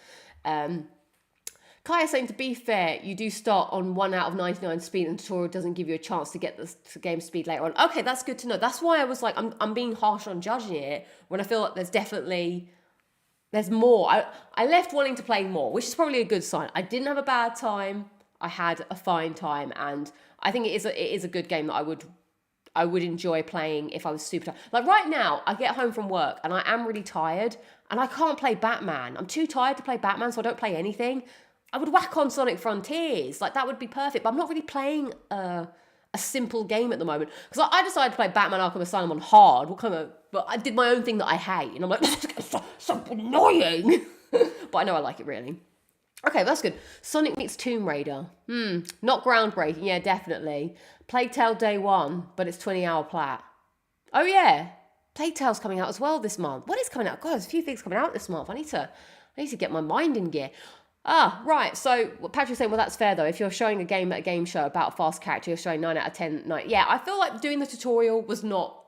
Kai is saying, to be fair, you do start on 1 out of 99 speed and the tutorial doesn't give you a chance to get the game speed later on. Okay, that's good to know. That's why I was like, I'm being harsh on judging it when I feel like there's more. I left wanting to play more, which is probably a good sign. I didn't have a bad time. I had a fine time, and I think it is a good game that I would enjoy playing if I was super tired. Like right now, I get home from work and I am really tired and I can't play Batman. I'm too tired to play Batman, so I don't play anything. I would whack on Sonic Frontiers. Like that would be perfect, but I'm not really playing a simple game at the moment. Because I decided to play Batman Arkham Asylum on hard. But I did my own thing that I hate. And I'm like, this is so annoying. But I know I like it really. Okay, that's good. Sonic meets Tomb Raider. Not groundbreaking. Yeah, definitely. Plague Tale Day 1, but it's 20-hour plat. Oh yeah, Plague Tale's coming out as well this month. What is coming out? God, there's a few things coming out this month. I need to get my mind in gear. Ah, right. So Patrick's saying, well, that's fair though. If you're showing a game at a game show about a fast character, you're showing 9 out of 10. Yeah, I feel like doing the tutorial was not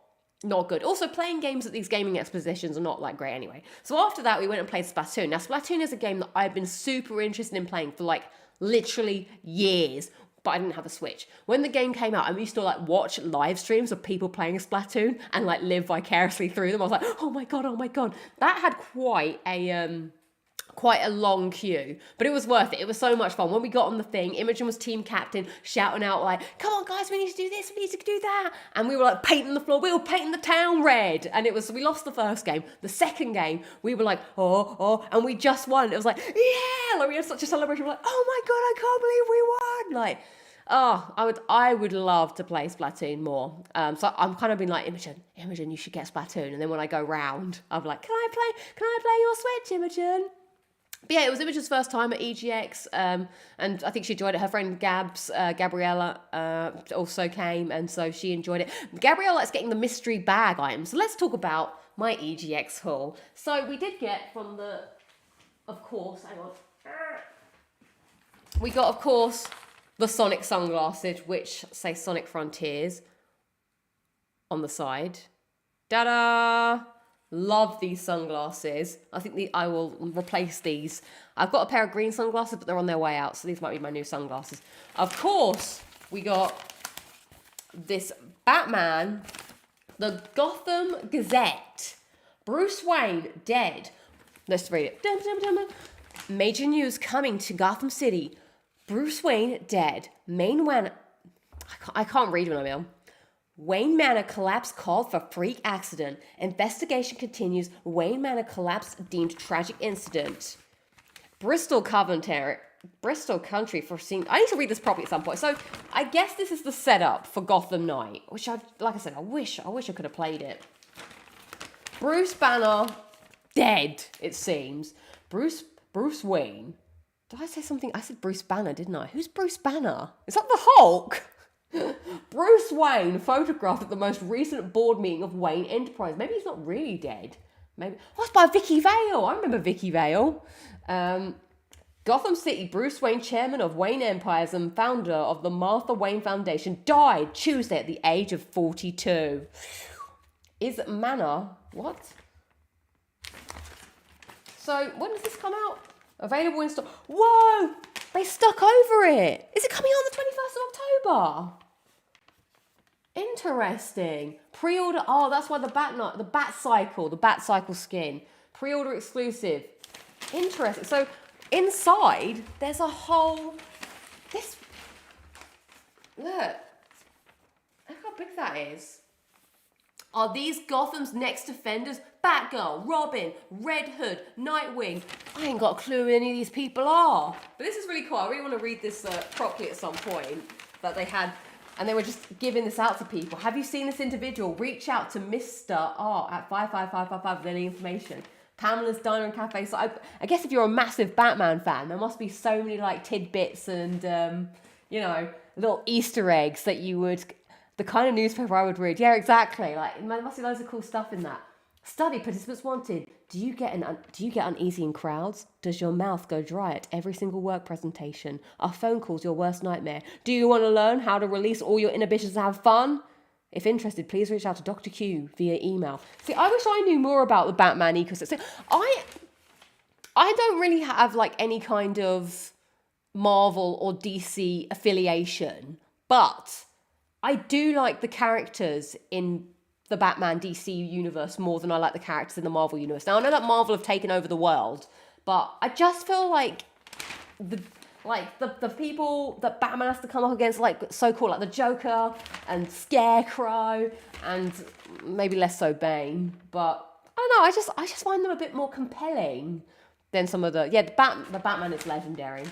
good. Also, playing games at these gaming expositions are not like great anyway. So after that, we went and played Splatoon. Now, Splatoon is a game that I've been super interested in playing for like literally years, but I didn't have a Switch. When the game came out, I used to like watch live streams of people playing Splatoon and like live vicariously through them. I was like, oh my God. That had quite a long queue, but it was worth it. It was so much fun. When we got on the thing, Imogen was team captain, shouting out like, come on guys, we need to do this, we need to do that. And we were like painting the floor, we were painting the town red. And we lost the first game. The second game, we were like, oh, and we just won. It was like, yeah, like we had such a celebration. We're like, oh my God, I can't believe we won. Like, oh, I would love to play Splatoon more. So I'm kind of been like, Imogen, you should get Splatoon. And then when I go round, I'm like, can I play your Switch, Imogen? But yeah, it was Imogen's first time at EGX, and I think she enjoyed it. Her friend Gabriella, also came, and so she enjoyed it. Gabriella likes getting the mystery bag items. So let's talk about my EGX haul. So we did get from of course, we got, of course, the Sonic sunglasses, which say Sonic Frontiers on the side. Ta-da! Love these sunglasses. I think I will replace these. I've got a pair of green sunglasses, but they're on their way out, so these might be my new sunglasses. Of course, we got this Batman, the Gotham Gazette. Bruce Wayne dead. Let's read it. Major news coming to Gotham City. Bruce Wayne dead. I can't read when I'm ill. Wayne Manor collapse called for freak accident. Investigation continues. Wayne Manor collapse deemed tragic incident. Bristol Country foreseen. I need to read this properly at some point. So I guess this is the setup for Gotham Knight, which like I said, I wish I could have played it. Bruce Banner dead, it seems. Bruce Wayne. Did I say something? I said Bruce Banner, didn't I? Who's Bruce Banner? Is that the Hulk? Bruce Wayne photographed at the most recent board meeting of Wayne Enterprise. Maybe he's not really dead. Maybe. Oh, it's by Vicky Vale. I remember Vicky Vale. Gotham City, Bruce Wayne, chairman of Wayne Empires and founder of the Martha Wayne Foundation, died Tuesday at the age of 42. Is Manor... What? So, when does this come out? Available in store. Whoa! They stuck over it. Is it coming out on the 21st of October? Interesting. Pre-order. Oh, that's why the Bat Cycle skin. Pre-order exclusive. Interesting. So inside there's a whole. Look how big that is. Are these Gotham's next defenders? Batgirl, Robin, Red Hood, Nightwing. I ain't got a clue who any of these people are. But this is really cool. I really want to read this properly at some point that they had. And they were just giving this out to people. Have you seen this individual? Reach out to Mr. Art at 55555 with any information. Pamela's Diner and Cafe. So I guess if you're a massive Batman fan, there must be so many like tidbits and, little Easter eggs that you would... The kind of newspaper I would read. Yeah, exactly. Like, there must be loads of cool stuff in that. Study participants wanted. Do you get uneasy in crowds? Does your mouth go dry at every single work presentation? Are phone calls your worst nightmare? Do you want to learn how to release all your inhibitions and have fun? If interested, please reach out to Dr. Q via email. See, I wish I knew more about the Batman ecosystem. I don't really have like any kind of Marvel or DC affiliation, but I do like the characters in the Batman DC universe more than I like the characters in the Marvel universe. Now I know that Marvel have taken over the world, but I just feel like the people that Batman has to come up against, like so-called like the Joker and Scarecrow and maybe less so Bane, but I don't know, I just find them a bit more compelling than some of the Batman is legendary.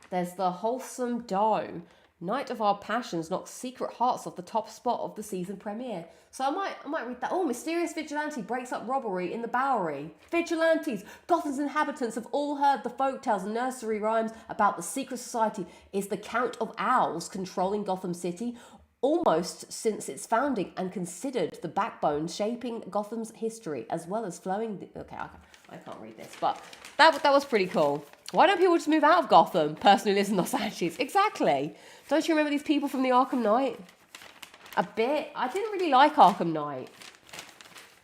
There's the Wholesome Doe. Night of Our Passions knocks Secret Hearts off the top spot of the season premiere. So I might read that. Oh, mysterious vigilante breaks up robbery in the Bowery. Vigilantes! Gotham's inhabitants have all heard the folktales and nursery rhymes about the secret society. Is the Count of Owls controlling Gotham City? Almost since its founding and considered the backbone shaping Gotham's history as well as flowing... I can't read this, but that was pretty cool. Why don't people just move out of Gotham? Person who lives in Los Angeles. Exactly. Don't you remember these people from the Arkham Knight? A bit. I didn't really like Arkham Knight.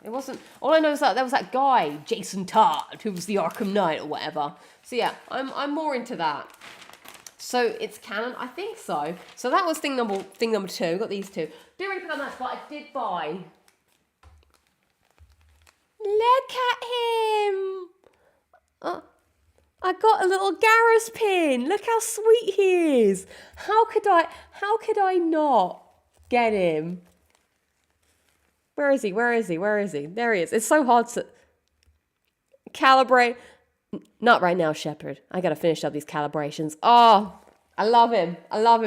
It wasn't... All I know is that there was that guy, Jason Todd, who was the Arkham Knight or whatever. So yeah, I'm more into that. So it's canon? I think so. So that was thing number 2. We've got these two. Didn't really pick up that, but I did buy... Look at him! I got a little Garrus pin. Look how sweet he is. How could I not get him? Where is he? There he is. It's so hard to calibrate. Not right now, Shepard. I gotta finish up these calibrations. Oh, I love him.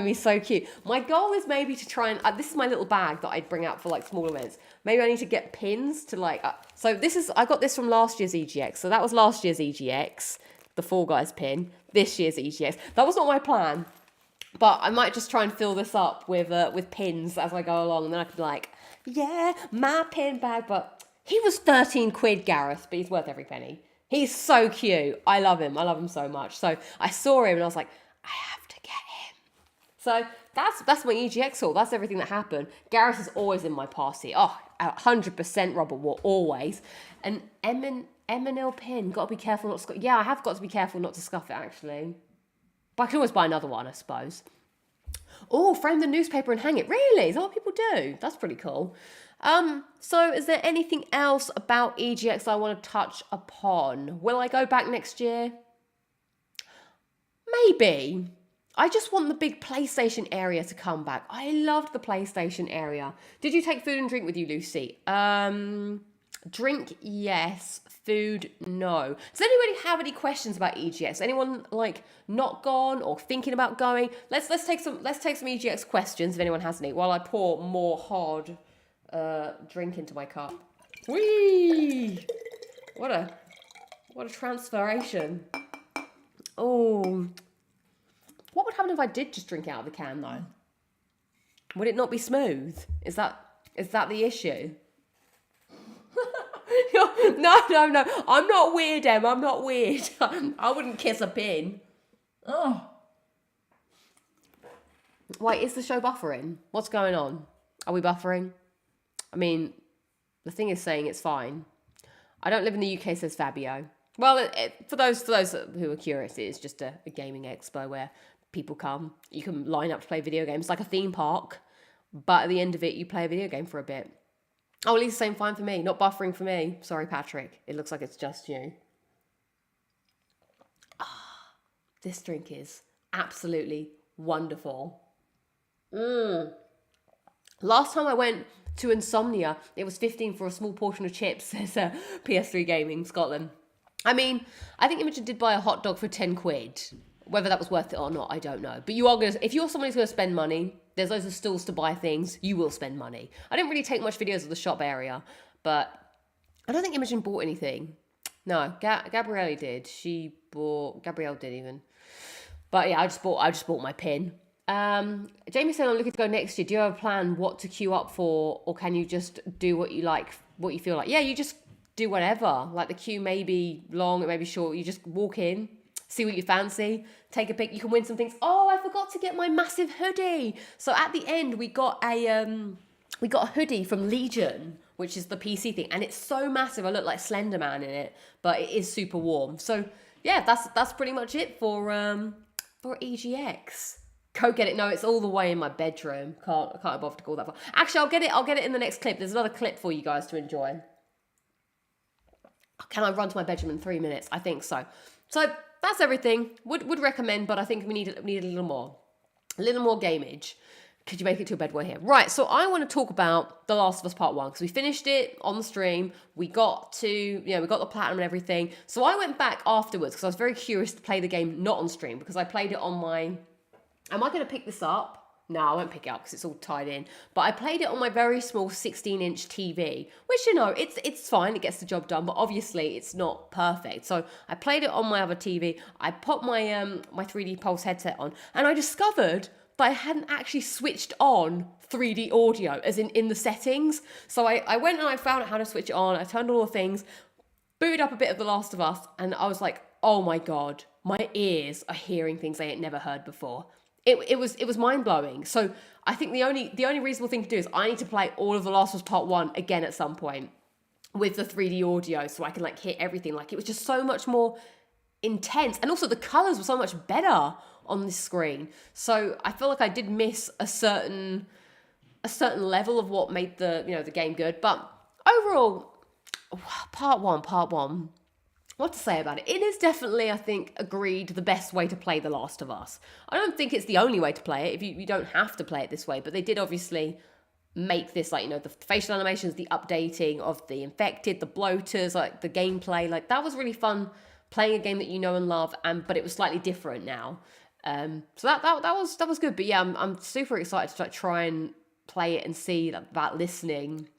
He's so cute. My goal is maybe to try and... this is my little bag that I'd bring out for like small events. Maybe I need to get pins to like... so I got this from last year's EGX. So that was last year's EGX. The Fall Guys pin. This year's EGX. That was not my plan. But I might just try and fill this up with pins as I go along. And then I could be like, yeah, my pin bag. But he was 13 quid, Gareth. But he's worth every penny. He's so cute. I love him so much. So I saw him and I was like, I have to get him. So that's my EGX haul. That's everything that happened. Gareth is always in my party. Oh, 100% Robert War, always. And Eminil pin. Got to be careful not to scuff. Yeah, I have got to be careful not to scuff it, actually. But I can always buy another one, I suppose. Oh, frame the newspaper and hang it. Really? Is that what people do? That's pretty cool. So is there anything else about EGX I want to touch upon? Will I go back next year? Maybe. I just want the big PlayStation area to come back. I loved the PlayStation area. Did you take food and drink with you, Lucy? Drink, yes. Food, no. Does anybody have any questions about EGX? Anyone like not gone or thinking about going? Let's take some EGX questions if anyone has any while I pour more hard drink into my cup. Whee! What a transferation. Oh. What would happen if I did just drink out of the can though? Would it not be smooth? Is that the issue? No. I'm not weird, Em. I'm not weird. I wouldn't kiss a pin. Oh. Wait, is the show buffering? What's going on? Are we buffering? I mean, the thing is saying it's fine. I don't live in the UK, says Fabio. Well, for those who are curious, it is just a gaming expo where people come. You can line up to play video games like a theme park, but at the end of it, you play a video game for a bit. Oh, at least the same fine for me. Not buffering for me. Sorry, Patrick. It looks like it's just you. This drink is absolutely wonderful. Last time I went to Insomnia, it was 15 for a small portion of chips, says PS3 Gaming Scotland. I mean, I think Imogen did buy a hot dog for 10 quid. Whether that was worth it or not, I don't know. But if you're someone who's going to spend money, there's loads of stalls to buy things, you will spend money. I didn't really take much videos of the shop area, but I don't think Imogen bought anything. No, Gabrielle did. Gabrielle did even. But yeah, I just bought my pin. Jamie said I'm looking to go next year. Do you have a plan what to queue up for, or can you just do what you like, what you feel like? Yeah, you just do whatever. Like the queue may be long, it may be short. You just walk in, see what you fancy, take a pic. You can win some things. Oh, I forgot to get my massive hoodie. So at the end, we got a hoodie from Legion, which is the PC thing, and it's so massive. I look like Slender Man in it, but it is super warm. So yeah, that's pretty much it for for EGX. Go get it. No, it's all the way in my bedroom. I can't bother to go that far. Actually, I'll get it in the next clip. There's another clip for you guys to enjoy. Can I run to my bedroom in 3 minutes? I think so. So that's everything. Would recommend, but I think we need a little more. A little more gameage. Could you make it to a bed here? Right, so I want to talk about The Last of Us Part 1, because we finished it on the stream. We got the platinum and everything. So I went back afterwards, because I was very curious to play the game not on stream, because I played it on my... Am I going to pick this up? No, I won't pick it up because it's all tied in. But I played it on my very small 16-inch TV, which, you know, it's fine. It gets the job done. But obviously, it's not perfect. So I played it on my other TV. I popped my my 3D Pulse headset on. And I discovered that I hadn't actually switched on 3D audio, as in the settings. So I went and I found out how to switch it on. I turned all the things, booted up a bit of The Last of Us. And I was like, oh, my God, my ears are hearing things I ain't never heard before. It was mind-blowing. So I think the only reasonable thing to do is I need to play all of The Last of Us Part 1 again at some point with the 3D audio so I can like hear everything. Like, it was just so much more intense, and also the colors were so much better on this screen. So I feel like I did miss a certain level of what made the game good. But overall, part one. What to say about it? It is definitely, I think, agreed the best way to play The Last of Us. I don't think it's the only way to play it. If you don't have to play it this way, but they did obviously make this, like, you know, the facial animations, the updating of the infected, the bloaters, like the gameplay, like that was really fun playing a game that you know and love, but it was slightly different now. So that was good. But yeah, I'm super excited to like, try and play it and see about listening.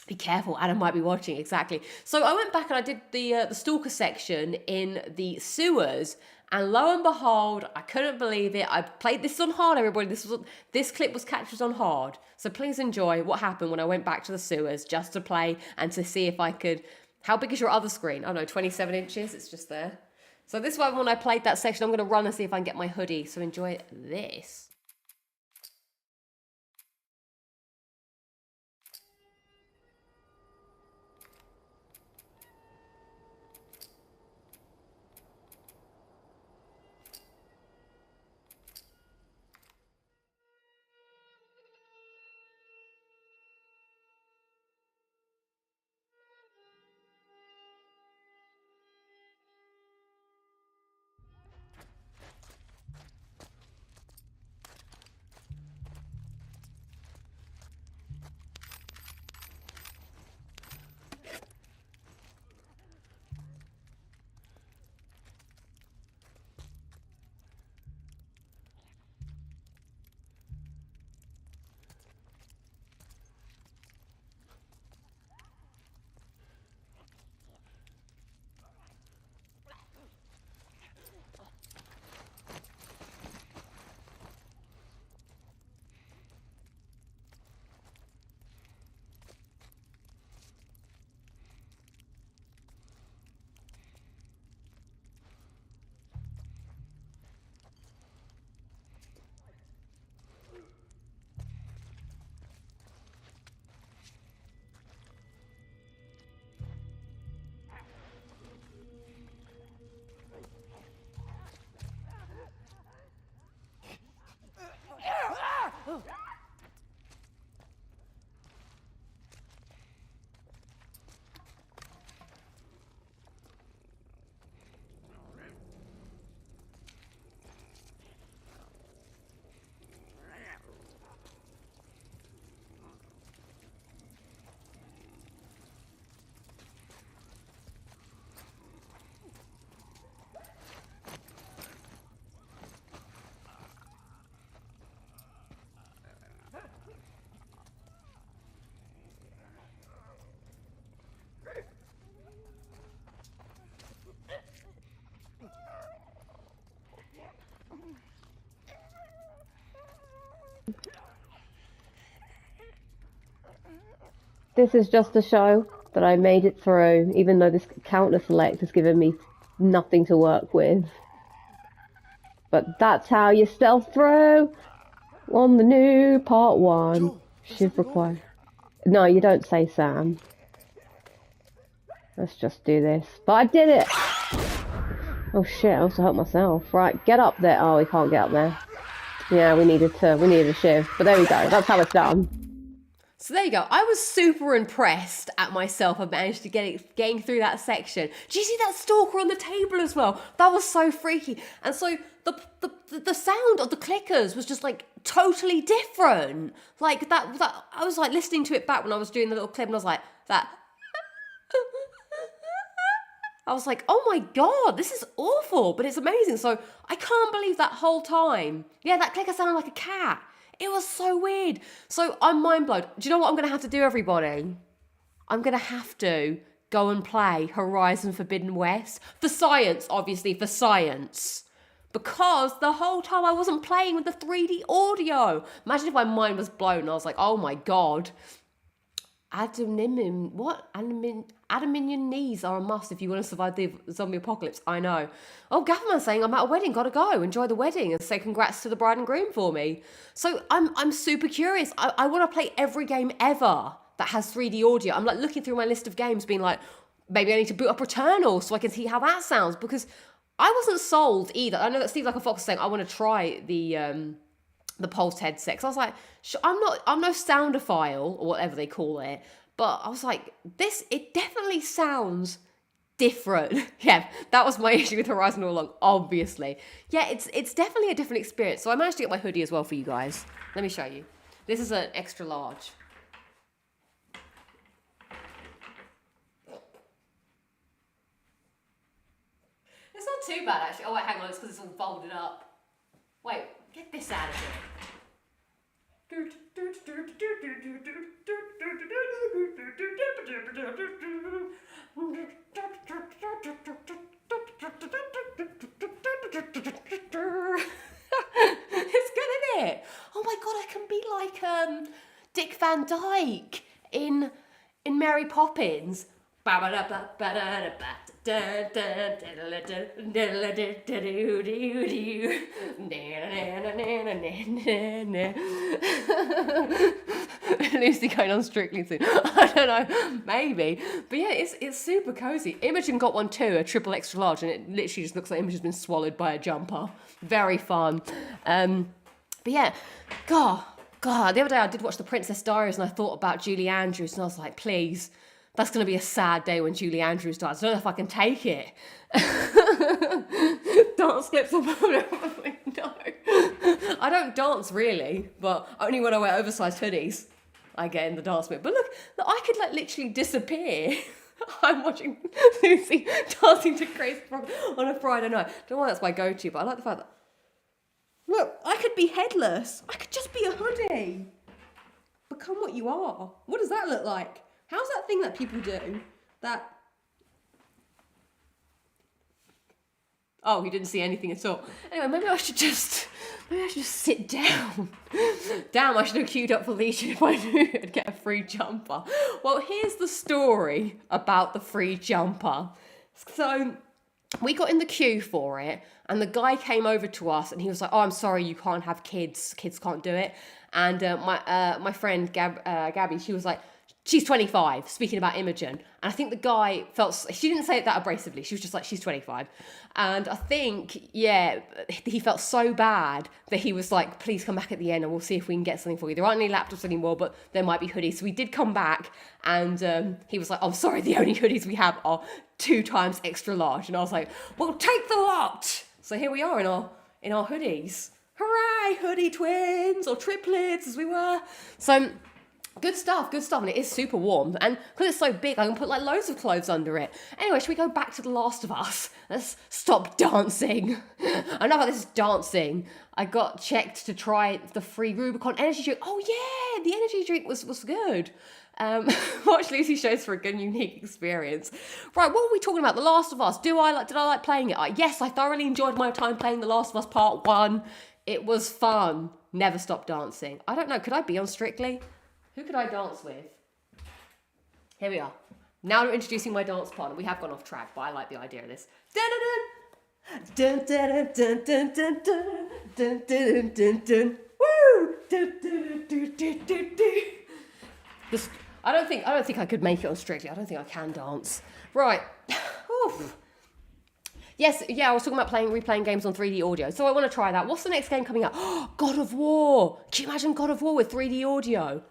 Be careful, Adam might be watching, exactly. So I went back and I did the stalker section in the sewers, and lo and behold, I couldn't believe it. I played this on hard, everybody. This clip was captured on hard. So please enjoy what happened when I went back to the sewers just to play and to see if I could... How big is your other screen? Oh no, 27 inches, it's just there. So this one, when I played that section, I'm going to run and see if I can get my hoodie. So enjoy this. This is just to show that I made it through, even though this counter select has given me nothing to work with. But that's how you stealth through on the new part 1. Shiv required. No, you don't say Sam. Let's just do this. But I did it! Oh shit, I also help myself. Right, get up there. Oh, we can't get up there. Yeah, we needed a shift. But there we go. That's how it's done. So there you go. I was super impressed at myself. I managed to getting through that section. Did you see that stalker on the table as well? That was so freaky. And so the sound of the clickers was just like totally different. Like that I was like listening to it back when I was doing the little clip, and I was like that. I was like, oh my God, this is awful, but it's amazing. So I can't believe that whole time. Yeah, that clicker sounded like a cat. It was so weird. So I'm mind blown. Do you know what I'm going to have to do, everybody? I'm going to have to go and play Horizon Forbidden West. For science, obviously, for science. Because the whole time I wasn't playing with the 3D audio. Imagine if my mind was blown and I was like, oh my God. Adaminian knees are a must if you want to survive the zombie apocalypse. I know. Oh, Gafferman's saying I'm at a wedding, gotta go. Enjoy the wedding and say congrats to the bride and groom for me. So I'm super curious. I want to play every game ever that has 3D audio. I'm like looking through my list of games, being like, maybe I need to boot up Returnal so I can see how that sounds, because I wasn't sold either. I know that Steve Like a Fox is saying I want to try the Pulse headset. So I was like, I'm no soundophile or whatever they call it, but I was like, it definitely sounds different. Yeah, that was my issue with Horizon all along, obviously. Yeah, it's definitely a different experience. So I managed to get my hoodie as well for you guys. Let me show you. This is an extra large. It's not too bad actually. Oh wait, hang on, it's because it's all folded up. Wait, get this out of here. It's good, isn't it? Oh my God, I can be like Dick Van Dyke in Mary Poppins. Lucy going on Strictly soon. I don't know, maybe. But yeah, it's super cozy. Imogen got one too, a triple extra large, and it literally just looks like Imogen's been swallowed by a jumper. Very fun. But yeah, God, the other day I did watch The Princess Diaries and I thought about Julie Andrews and I was like, please, that's going to be a sad day when Julie Andrews dies. I don't know if I can take it. Dance clips on my window. I don't dance really, but only when I wear oversized hoodies I get in the dance bit. But look, I could like literally disappear. I'm watching Lucy dancing to Grace on a Friday night. Don't know why that's my go-to, but I like the fact that, look, I could be headless. I could just be a hoodie. Become what you are. What does that look like? How's that thing that people do? That... Oh, he didn't see anything at all. Anyway, maybe I should just sit down. Damn, I should have queued up for Legion if I knew I'd get a free jumper. Well, here's the story about the free jumper. So we got in the queue for it, and the guy came over to us, and he was like, "Oh, I'm sorry, you can't have kids. Kids can't do it." And my friend Gabby, she was like, she's 25, speaking about Imogen. And I think the guy she didn't say it that abrasively. She was just like, she's 25. And I think, yeah, he felt so bad that he was like, please come back at the end and we'll see if we can get something for you. There aren't any laptops anymore, but there might be hoodies. So we did come back and he was like, oh, sorry, the only hoodies we have are 2 times extra large. And I was like, well, take the lot. So here we are in our hoodies. Hooray, hoodie twins or triplets as we were. So... Good stuff, and it is super warm. And because it's so big, I can put like loads of clothes under it. Anyway, should we go back to The Last of Us? Let's stop dancing. Enough about this dancing. I got checked to try the free Rubicon energy drink. Oh yeah, the energy drink was good. Watch Lucy shows for a good, unique experience. Right, what were we talking about? The Last of Us. Did I like playing it? Yes, I thoroughly enjoyed my time playing The Last of Us Part 1. It was fun. Never stop dancing. I don't know, could I be on Strictly? Who could I dance with? Here we are. Now we're introducing my dance partner. We have gone off track, but I like the idea of this. Dun dun dun dun dun dun dun dun dun dun. Woo! Dun dun dun dun dun dun. I don't think I could make it on Strictly. I don't think I can dance. Right. Yes, yeah, I was talking about replaying games on 3D audio. So I want to try that. What's the next game coming out? God of War. Can you imagine God of War with 3D audio?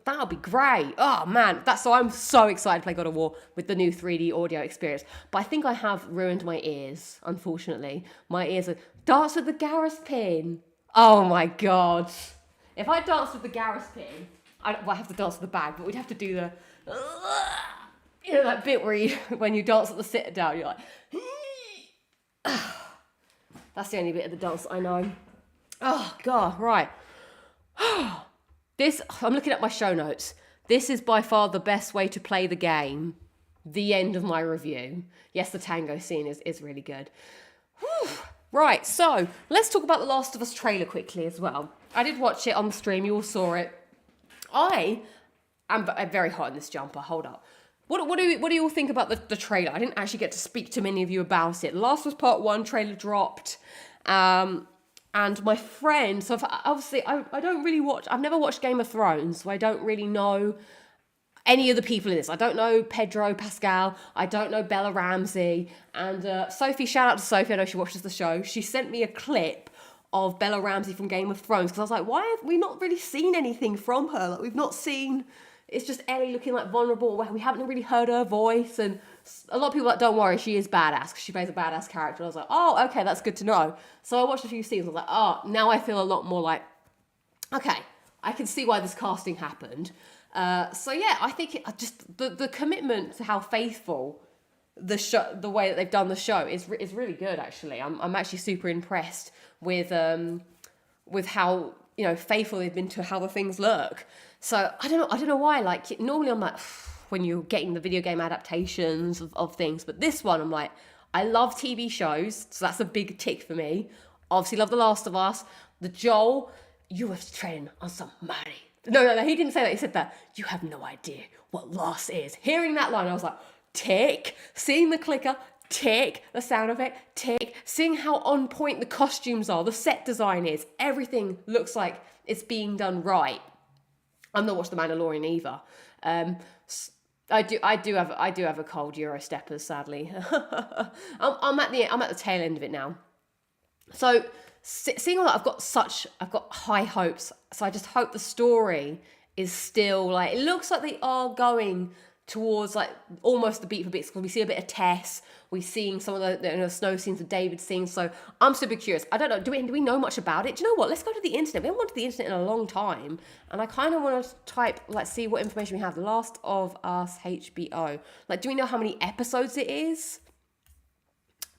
That would be great. Oh man, I'm so excited to play God of War with the new 3D audio experience. But I think I have ruined my ears, unfortunately. My ears are dance with the Gareth pin. Oh my god. If I danced with the Gareth pin, I have to dance with the bag, but we'd have to do the that bit where when you dance at the sit down, you're like that's the only bit of the dance I know. Oh god, right. I'm looking at my show notes. This is by far the best way to play the game. The end of my review. Yes, the tango scene is really good. Whew. Right, so let's talk about the Last of Us trailer quickly as well. I did watch it on the stream. You all saw it. I'm very hot in this jumper. Hold up. What do you all think about the trailer? I didn't actually get to speak to many of you about it. Last of Us Part 1 trailer dropped. And my friend, so obviously I don't really I've never watched Game of Thrones, so I don't really know any of the people in this. I don't know Pedro Pascal, I don't know Bella Ramsey, and Sophie, shout out to Sophie, I know she watches the show, she sent me a clip of Bella Ramsey from Game of Thrones, because I was like, why have we not really seen anything from her? Like, we've not seen, it's just Ellie looking like vulnerable, we haven't really heard her voice, and a lot of people are like, don't worry, she is badass, because she plays a badass character. And I was like, oh, okay, that's good to know. So I watched a few scenes, I was like, oh, now I feel a lot more like, okay, I can see why this casting happened. So yeah, I think just the commitment to how faithful the way that they've done the show is really good, actually. I'm actually super impressed with how, faithful they've been to how the things look. So I don't know why, like, normally I'm like, when you're getting the video game adaptations of things, but this one I'm like, I love TV shows, so that's a big tick for me. Obviously love The Last of Us. The Joel, you have treading on some mighty. No, he didn't say that, he said that, you have no idea what loss is. Hearing that line, I was like, tick. Seeing the clicker, tick. The sound effect, tick. Seeing how on point the costumes are, the set design is, everything looks like it's being done right. I've not watched The Mandalorian either. I do have a cold Eurosteppers, sadly. I'm at the tail end of it now. So seeing all that, I've got high hopes. So I just hope the story is still like, it looks like they are going towards like almost the beat for beat, because we see a bit of Tess, we're seeing some of the snow scenes of David scenes, so I'm super curious. I don't know, do we know much about it? Do you know what, let's go to the internet. We haven't gone to the internet in a long time, and I kind of want to type, like, see what information we have. The Last of Us HBO, like, do we know how many episodes it is?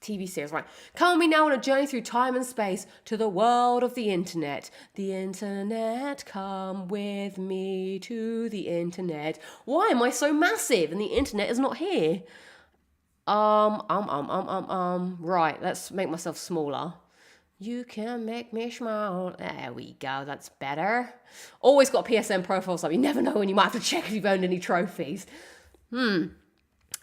TV series, right. Come with me now on a journey through time and space to the world of the internet. The internet, come with me to the internet. Why am I so massive and the internet is not here? Right, let's make myself smaller. You can make me smile. There we go, that's better. Always got a PSN profile, so you never know when you might have to check if you've earned any trophies.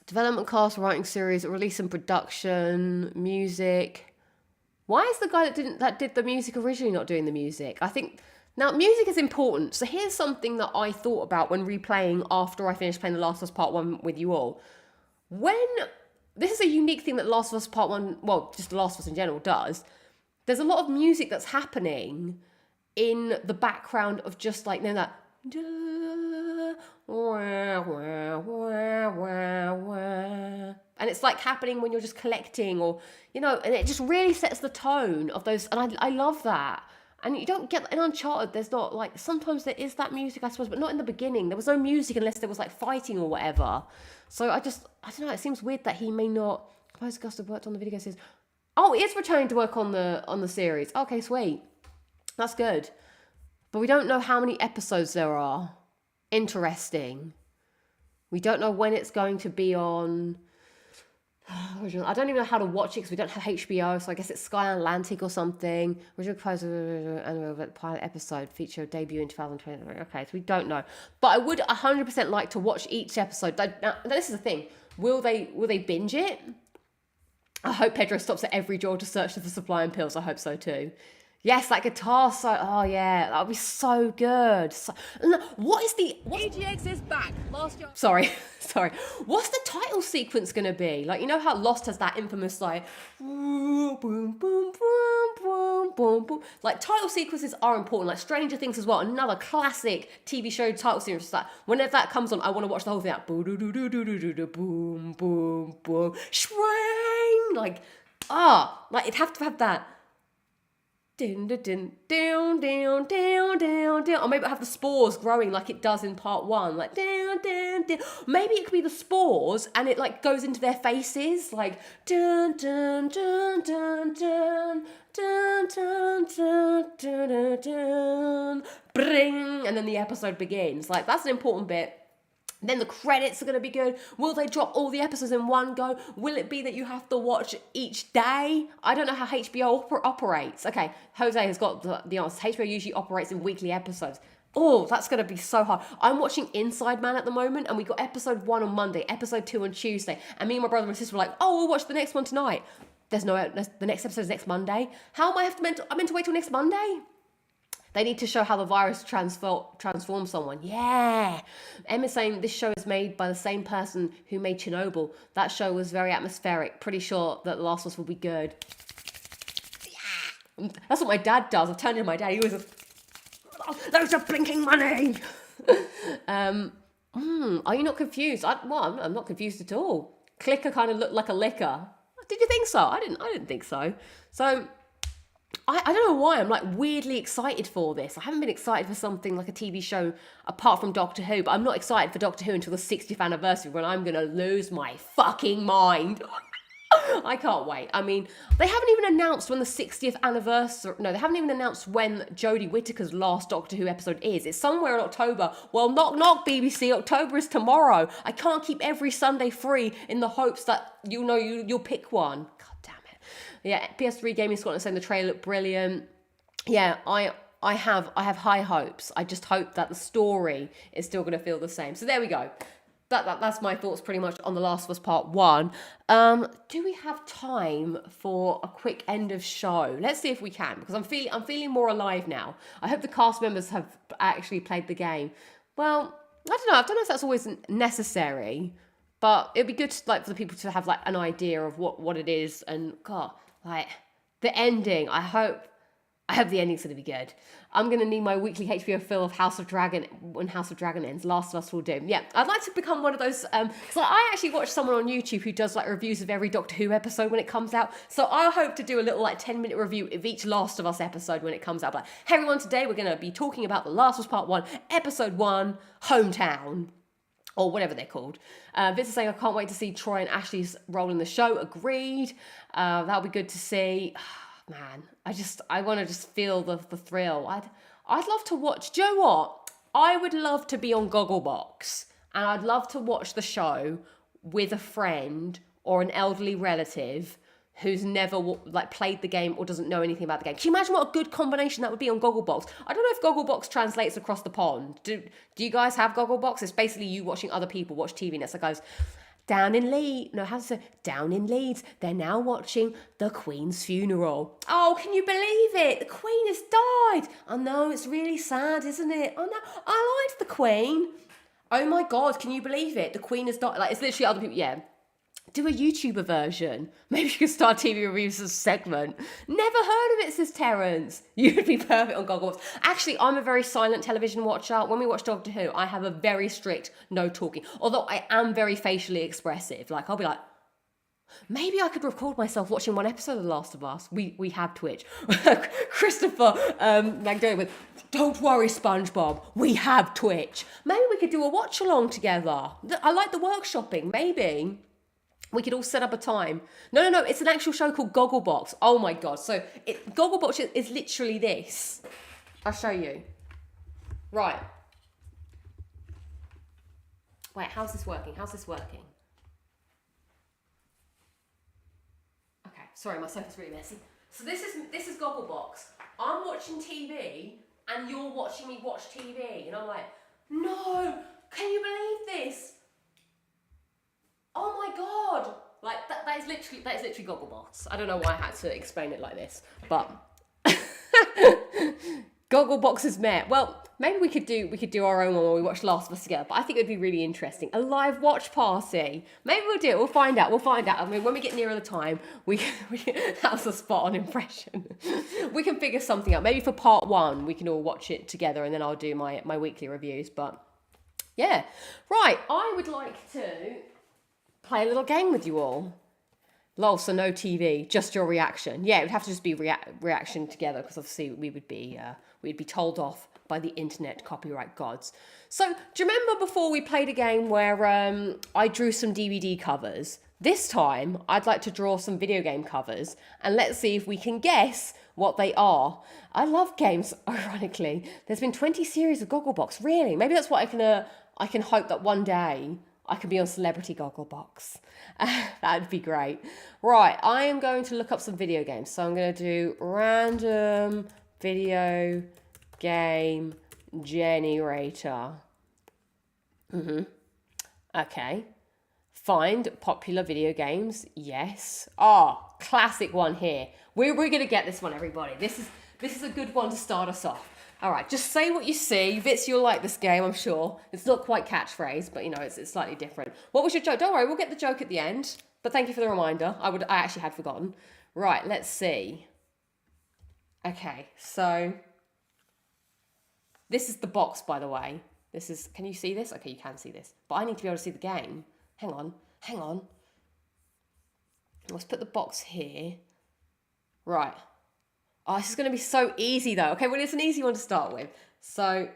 Development cast, writing series, release and production, music. Why is the guy that did the music originally not doing the music? I think, now music is important. So here's something that I thought about when replaying after I finished playing The Last of Us Part 1 with you all. This is a unique thing that Last of Us Part 1, well, just The Last of Us in general does. There's a lot of music that's happening in the background of just like, that. And it's like happening when you're just collecting, or and it just really sets the tone of those, and I love that. And you don't get in Uncharted, there's not, like, sometimes there is that music, I suppose, but not in the beginning. There was no music unless there was like fighting or whatever. So I don't know, it seems weird that he may not. Composer Gustav worked on the video series. Oh, he is returning to work on the series. Okay, sweet, that's good. But we don't know how many episodes there are. Interesting. We don't know when it's going to be on. I don't even know how to watch it because we don't have HBO, so I guess it's Sky Atlantic or something. Original composer and pilot episode feature debut in 2020. Okay, so we don't know. But I would 100% like to watch each episode. Now, this is the thing. Will they binge it? I hope Pedro stops at every drawer to search for supply and pills. I hope so too. Yes, that guitar solo. Oh yeah, that would be so good. So, what is the EGX is back. Last year. Sorry, sorry. What's the title sequence gonna be? Like, you know how Lost has that infamous like boom, boom, boom, boom, boom, boom, boom. Like title sequences are important. Like Stranger Things as well. Another classic TV show title sequence. Like whenever that comes on, I want to watch the whole thing. Like boom, boom, boom, boom, swing. Like like it'd have to have that. Dun, dun, dun, down, down, down, down, down. Or maybe it'll have the spores growing like it does in part 1. Like down, down, down. Maybe it could be the spores and it like goes into their faces. Like dun, dun, dun, dun, dun, dun, dun, dun, dun, dun, dun, bring. And then the episode begins. Like that's an important bit. Then the credits are going to be good. Will they drop all the episodes in one go? Will it be that you have to watch each day? I don't know how HBO operates. Okay, Jose has got the answer. HBO usually operates in weekly episodes. Oh, that's going to be so hard. I'm watching Inside Man at the moment, and we got episode 1 on Monday, episode 2 on Tuesday. And me and my brother and sister were like, oh, we'll watch the next one tonight. The next episode is next Monday. How am I meant to wait till next Monday? They need to show how the virus transforms someone. Yeah. Emma's saying this show is made by the same person who made Chernobyl. That show was very atmospheric. Pretty sure that The Last of Us will be good. Yeah. That's what my dad does. I've turned into my dad. He was those are blinking money. Are you not confused? I'm not confused at all. Clicker kind of looked like a liquor. Did you think so? I didn't think so. So I don't know why I'm like weirdly excited for this. I haven't been excited for something like a TV show apart from Doctor Who, but I'm not excited for Doctor Who until the 60th anniversary when I'm going to lose my fucking mind. I can't wait. I mean, they haven't even announced when the 60th anniversary... No, they haven't even announced when Jodie Whittaker's last Doctor Who episode is. It's somewhere in October. Well, knock, knock, BBC. October is tomorrow. I can't keep every Sunday free in the hopes that you'll pick one. God damn it. Yeah, PS3 Gaming Scotland saying the trailer looked brilliant. Yeah, I have high hopes. I just hope that the story is still going to feel the same. So there we go. That's my thoughts pretty much on The Last of Us Part 1. Do we have time for a quick end of show? Let's see if we can, because I'm feeling more alive now. I hope the cast members have actually played the game. Well, I don't know if that's always necessary, but it'd be good for the people to have like an idea of what it is, and God, like the ending. I hope the ending's going to be good. I'm going to need my weekly HBO fill of House of Dragon when House of Dragon ends. Last of Us will do. Yeah, I'd like to become one of those, because I actually watch someone on YouTube who does like reviews of every Doctor Who episode when it comes out. So I hope to do a little like 10-minute review of each Last of Us episode when it comes out. Like, hey everyone, today we're going to be talking about The Last of Us Part 1, Episode 1, Hometown, or whatever they're called. Vince is saying, I can't wait to see Troy and Ashley's role in the show. Agreed. That'll be good to see. Man, I want to just feel the thrill. I'd love to watch. Do you know what? I would love to be on Gogglebox, and I'd love to watch the show with a friend or an elderly relative who's never like played the game or doesn't know anything about the game. Can you imagine what a good combination that would be on Gogglebox? I don't know if Gogglebox translates across the pond. Do you guys have Gogglebox? It's basically you watching other people watch TV, and it's like, guys, down in Leeds, they're now watching the Queen's funeral. Oh, can you believe it? The Queen has died. I know, it's really sad, isn't it? I know, I liked the Queen. Oh my God, can you believe it? The Queen has died. Like, it's literally other people, yeah. Do a YouTuber version. Maybe you could start TV reviews as a segment. Never heard of it, says Terence. You'd be perfect on Gogglebox. Actually, I'm a very silent television watcher. When we watch Doctor Who, I have a very strict no talking. Although I am very facially expressive. Like, I'll be like, maybe I could record myself watching one episode of The Last of Us. We have Twitch. Christopher McDonald with, don't worry, SpongeBob. We have Twitch. Maybe we could do a watch along together. I like the workshopping. Maybe we could all set up a time. No, it's an actual show called Gogglebox. Oh my God. So Gogglebox is literally this. I'll show you. Right. Wait, how's this working? Okay, sorry, my sofa's really messy. So this is Gogglebox. I'm watching TV and you're watching me watch TV. And I'm like, no, can you believe this? Oh my God. Like that is literally Gogglebox. I don't know why I had to explain it like this, but Gogglebox has met. Well, maybe we could do our own one where we watch Last of Us together. But I think it would be really interesting. A live watch party. Maybe we'll do it. We'll find out. I mean, when we get nearer the time, that was a spot on impression. We can figure something out. Maybe for part 1, we can all watch it together, and then I'll do my weekly reviews. But yeah, right. I would like to play a little game with you all. Lol, so no TV, just your reaction. Yeah, it would have to just be reaction together, because obviously we'd be told off by the internet copyright gods. So, do you remember before we played a game where I drew some DVD covers? This time, I'd like to draw some video game covers, and let's see if we can guess what they are. I love games, ironically. There's been 20 series of Gogglebox, really? Maybe that's what I can hope that one day I could be on Celebrity Gogglebox. That'd be great. Right, I am going to look up some video games. So I'm going to do random video game generator. Okay. Find popular video games. Yes. Oh, classic one here. We're going to get this one, everybody. This is a good one to start us off. All right, just say what you see. Vitz, you'll like this game, I'm sure. It's not quite catchphrase, but, you know, it's slightly different. What was your joke? Don't worry, we'll get the joke at the end. But thank you for the reminder. I actually had forgotten. Right, let's see. Okay, so this is the box, by the way. Can you see this? Okay, you can see this. But I need to be able to see the game. Hang on. Let's put the box here. Right. Oh, this is going to be so easy, though. Okay, well, it's an easy one to start with. So,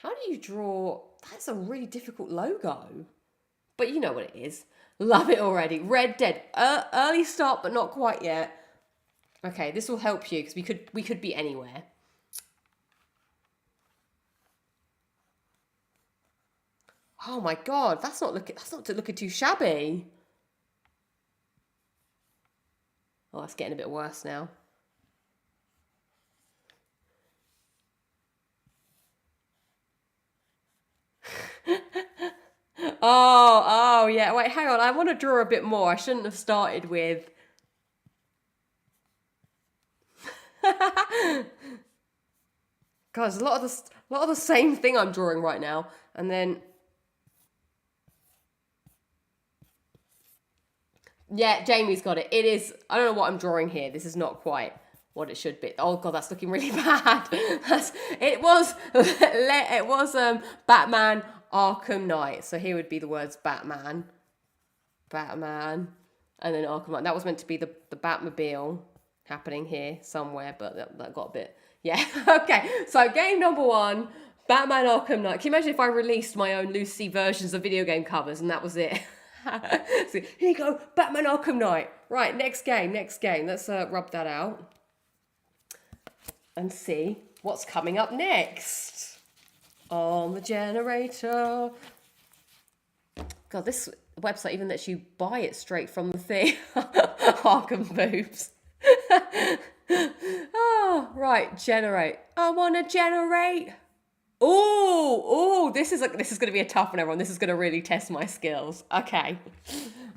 how do you draw? That's a really difficult logo. But you know what it is. Love it already. Red Dead. Early start, but not quite yet. Okay, this will help you, because we could be anywhere. Oh my God, that's not looking too shabby. Oh, it's getting a bit worse now. Oh, yeah. Wait, hang on. I want to draw a bit more. I shouldn't have started with... God, there's a lot of the same thing I'm drawing right now. And then... Yeah, Jamie's got it. It is... I don't know what I'm drawing here. This is not quite what it should be. Oh, God, that's looking really bad. It was Batman Arkham Knight. So here would be the words Batman, and then Arkham Knight. That was meant to be the Batmobile happening here somewhere, but that got a bit... Yeah, okay. So game number 1, Batman Arkham Knight. Can you imagine if I released my own Lucy versions of video game covers and that was it? So here you go, Batman Arkham Knight. Right, next game. Let's rub that out and see what's coming up next on the generator. God, this website even lets you buy it straight from the thing. Arkham boobs. Oh, right, generate. I want to generate. Oh, this is going to be a tough one, everyone. This is going to really test my skills. Okay.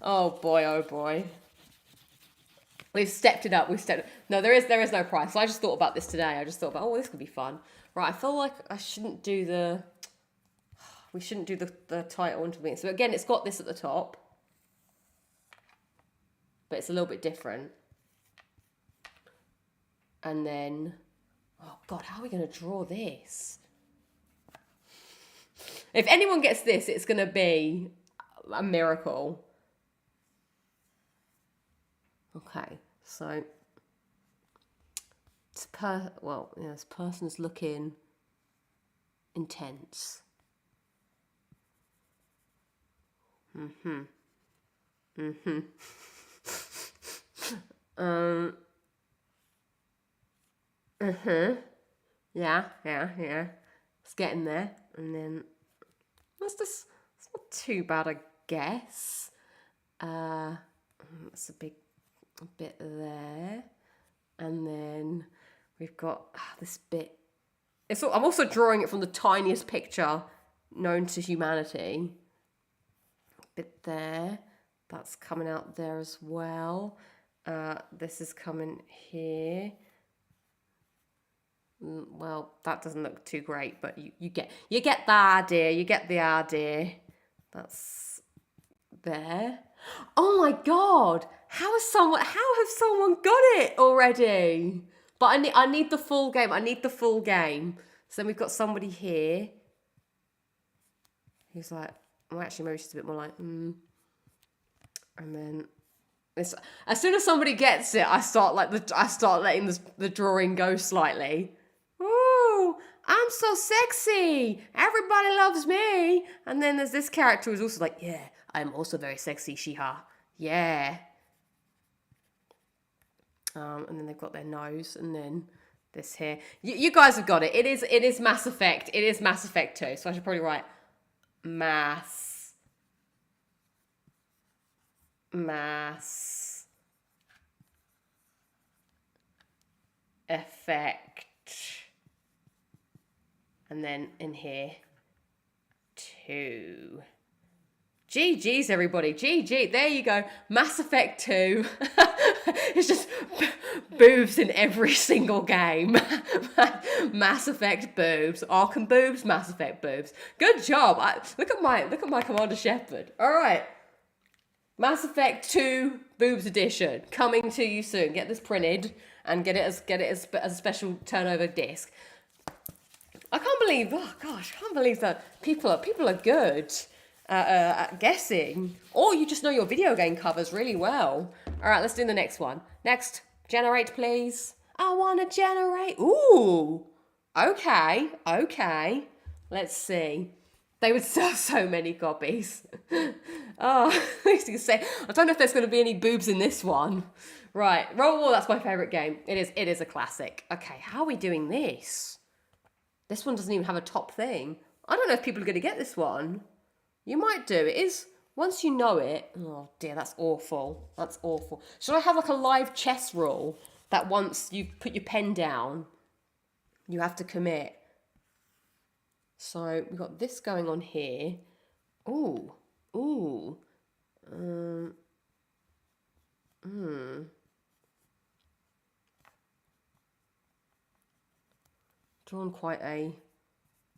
Oh boy. We've stepped it up. No, there is no price. So I just thought about this today. I just thought about, this could be fun. Right, I feel like we shouldn't do the title until the... So again, it's got this at the top. But it's a little bit different. And then, oh God, how are we going to draw this? If anyone gets this, it's going to be a miracle. Okay, so this person's looking intense. Yeah. It's getting there, and then it's not too bad, I guess. That's a bit there, and then we've got this bit. I'm also drawing it from the tiniest picture known to humanity. A bit there, that's coming out there as well. This is coming here, Well, that doesn't look too great, but you get the idea. You get the idea. That's there. Oh my god! How has someone got it already? But I need the full game. I need the full game. So then we've got somebody here who's like, well, actually, maybe she's a bit more like, And then this, as soon as somebody gets it, I start letting the drawing go slightly. Ooh, I'm so sexy. Everybody loves me. And then there's this character who's also like, yeah, I'm also very sexy, Shiha. Yeah. And then they've got their nose, and then this here. You guys have got it. It is Mass Effect. It is Mass Effect 2. So I should probably write Mass Effect. And then in here, 2. GG's, everybody. GG. There you go. Mass Effect 2. It's just boobs in every single game. Mass Effect boobs. Arkham boobs. Mass Effect boobs. Good job. Look at my Commander Shepard. All right. Mass Effect 2 Boobs Edition coming to you soon. Get this printed and get it as a special turnover disc. I can't believe that people are good at guessing, or you just know your video game covers really well. All right, let's do the next one. Next, generate, please. I want to generate. Ooh, okay. Let's see. They would sell so many copies. Oh, I don't know if there's going to be any boobs in this one. Right, Roll War, that's my favourite game. It is a classic. Okay, how are we doing this? This one doesn't even have a top thing. I don't know if people are going to get this one. You might do. It is, once you know it. Oh dear, that's awful. That's awful. Should I have like a live chess rule that once you put your pen down, you have to commit? So we've got this going on here. Ooh. Drawn quite a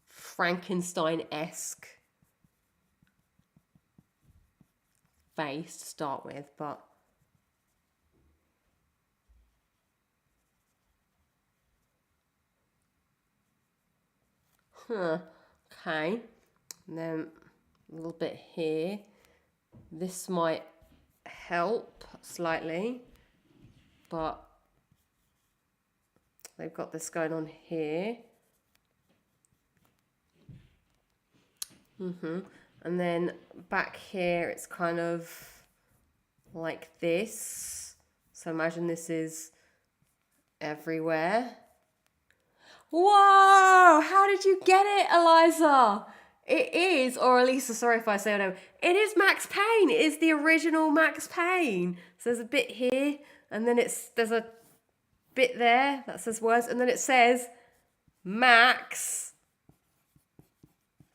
Frankenstein-esque face to start with, but okay. And then a little bit here. This might help slightly, but they've got this going on here. And then back here, it's kind of like this. So imagine this is everywhere. Whoa! How did you get it, Eliza? It is, or Elisa, sorry if I say no. It is Max Payne. It is the original Max Payne. So there's a bit here, and then there's a bit there that says words, and then it says Max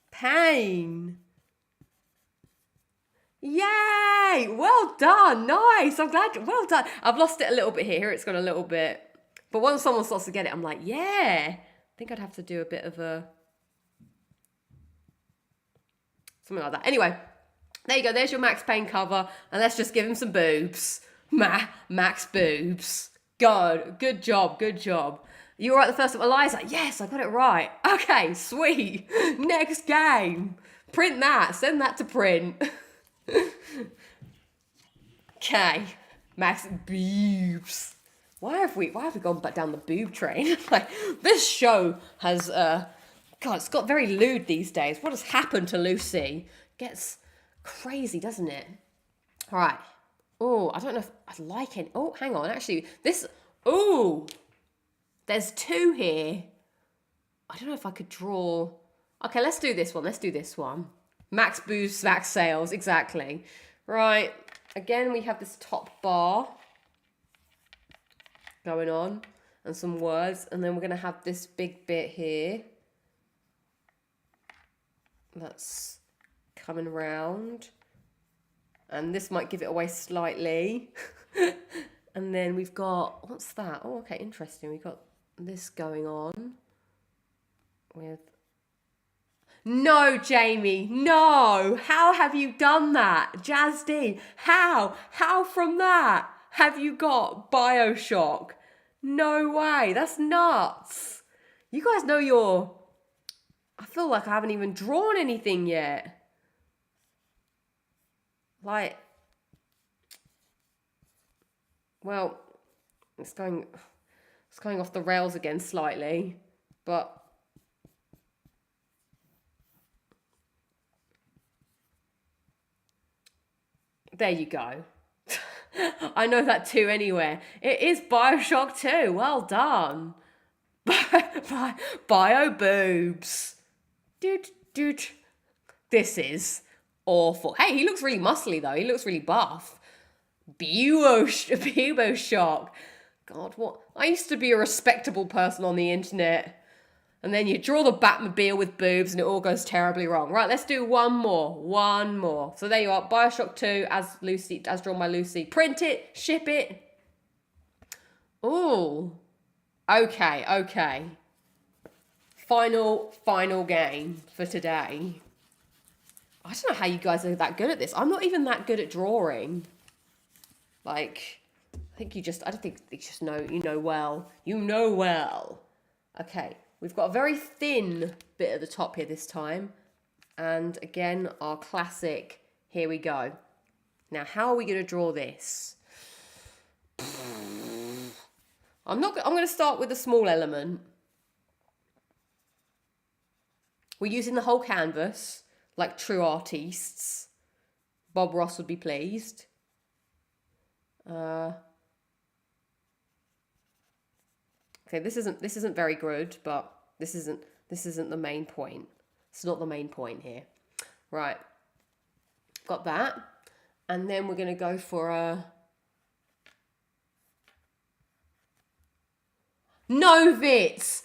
Payne. Yay! Well done. Nice. I'm glad. Well done. I've lost it a little bit here. It's got a little bit. But once someone starts to get it, I'm like, yeah. I think I'd have to do a bit of a something like that. Anyway, there you go. There's your Max Payne cover. And let's just give him some boobs. Max boobs. Good job. You were right the first time. Eliza, yes, I got it right. Okay, sweet. Next game. Print that. Send that to print. Okay. Max boobs. Why have we gone back down the boob train? Like, this show has God, it's got very lewd these days. What has happened to Lucy? Gets crazy, doesn't it? All right. Oh, I don't know if I like it. Oh, hang on. Actually, there's 2 here. I don't know if I could draw. Okay, let's do this one. Max boobs, max sales. Exactly. Right. Again, we have this top bar going on and some words. And then we're going to have this big bit here. That's coming round. And this might give it away slightly. And then we've got, what's that? Oh, okay, interesting. We've got this going on with... No, Jamie, no. How have you done that? Jazz D, how? How from that have you got Bioshock? No way, that's nuts. You guys know your... I feel like I haven't even drawn anything yet. Like, well, it's going off the rails again slightly, but there you go. I know that too anywhere. It is Bioshock 2. Well done. Bio boobs. Dude. This is awful. Hey, he looks really muscly though. He looks really buff. Shock. God, what? I used to be a respectable person on the internet. And then you draw the Batmobile with boobs and it all goes terribly wrong. Right, let's do one more. So there you are. Bioshock 2 as drawn by Lucy. Print it, ship it. Ooh. Okay. Final game for today. I don't know how you guys are that good at this. I'm not even that good at drawing. Like, I don't think you just know, you know well. Okay, we've got a very thin bit at the top here this time. And again, our classic, here we go. Now, how are we going to draw this? I'm going to start with a small element. We're using the whole canvas, like true artists. Bob Ross would be pleased. Okay, this isn't very good, but this isn't the main point. It's not the main point here. Right. Got that. And then we're going to go for a No Vits.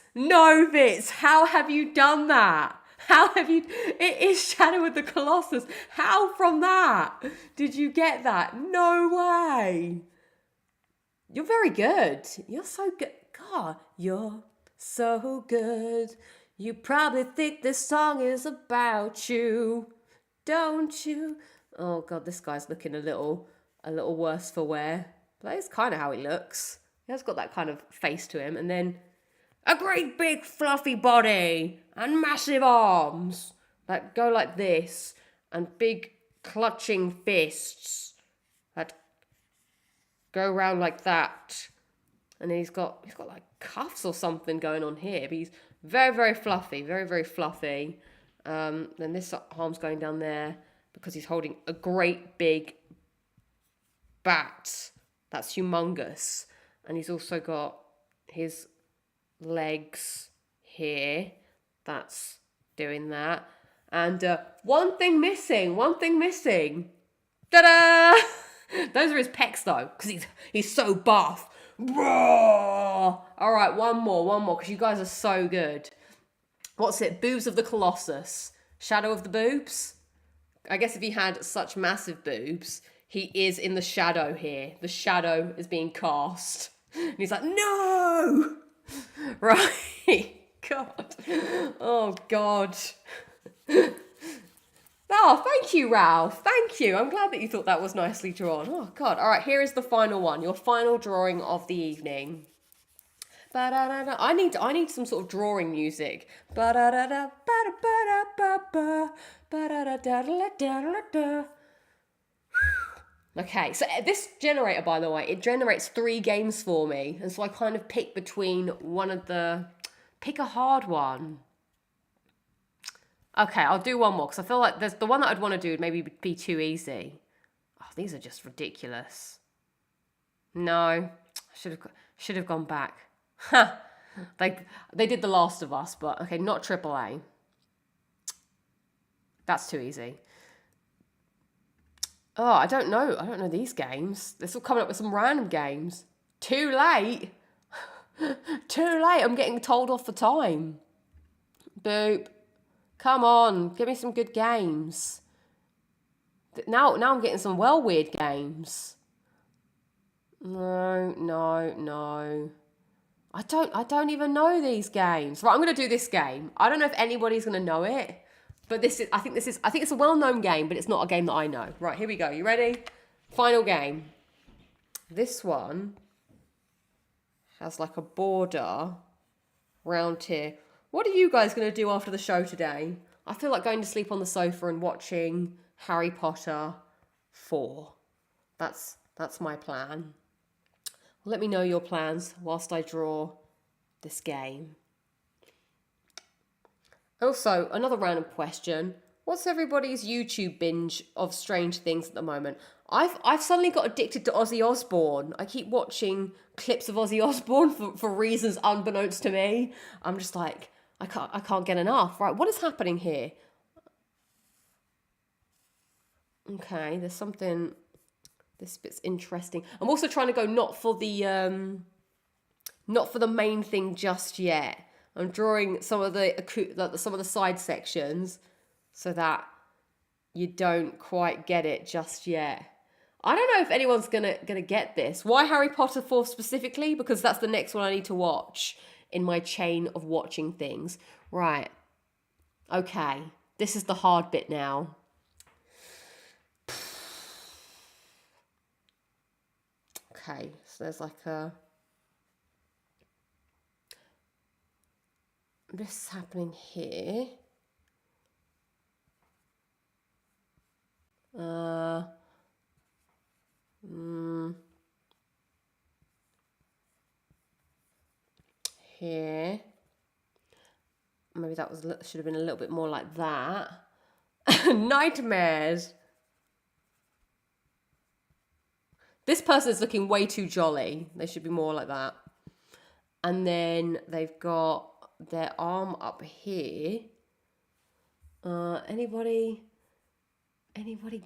How have you done that? It is Shadow of the Colossus. How from that did you get that? No way. You're very good. You're so good. God, you're so good. You probably think this song is about you, don't you? Oh God, this guy's looking a little worse for wear. But that is kind of how he looks. He has got that kind of face to him. And then a great big fluffy body and massive arms that go like this, and big clutching fists that go around like that. And then he's got like cuffs or something going on here. But he's very, very fluffy, very, very fluffy. Then this arm's going down there because he's holding a great big bat that's humongous. And he's also got his legs here. That's doing that. And one thing missing. Ta-da! Those are his pecs though, because he's so buff. All right, one more, because you guys are so good. What's it? Boobs of the Colossus. Shadow of the boobs? I guess if he had such massive boobs, he is in the shadow here. The shadow is being cast. And he's like, no! Right. God. Oh, God. Oh, thank you, Ralph. Thank you. I'm glad that you thought that was nicely drawn. Oh, God. All right, here is the final one. Your final drawing of the evening. Ba-da-da-da. I need some sort of drawing music. Ba-da-da-da, ba-da-ba-da-ba-ba, ba-da-da-da-da-da-da-da. Okay, so this generator, by the way, it generates 3 games for me. And so I kind of pick between pick a hard one. Okay, I'll do one more because I feel like the one that I'd want to do would maybe be too easy. Oh, these are just ridiculous. No, should have gone back. Ha! They did The Last of Us, but okay, not AAA. That's too easy. Oh, I don't know these games. They're still coming up with some random games. Too late. Too late. I'm getting told off for time. Boop. Come on, give me some good games. Now I'm getting some weird games. No. I don't even know these games. Right, I'm gonna do this game. I don't know if anybody's gonna know it, but I think it's a well-known game, but it's not a game that I know. Right, here we go. You ready? Final game. This one has like a border round here. What are you guys gonna do after the show today? I feel like going to sleep on the sofa and watching Harry Potter 4. That's my plan. Let me know your plans whilst I draw this game. Also, another random question. What's everybody's YouTube binge of strange things at the moment? I've suddenly got addicted to Ozzy Osbourne. I keep watching clips of Ozzy Osbourne for reasons unbeknownst to me. I'm just like, I can't get enough. Right, what is happening here? Okay, there's something. This bit's interesting. I'm also trying to go not for the main thing just yet. I'm drawing some of the side sections so that you don't quite get it just yet. I don't know if anyone's gonna get this. Why Harry Potter 4 specifically? Because that's the next one I need to watch in my chain of watching things. Right. Okay. This is the hard bit now. Okay, so there's like this is happening here. Here. Maybe that should have been a little bit more like that. Nightmares. This person is looking way too jolly. They should be more like that. And then they've got their arm up here. Anybody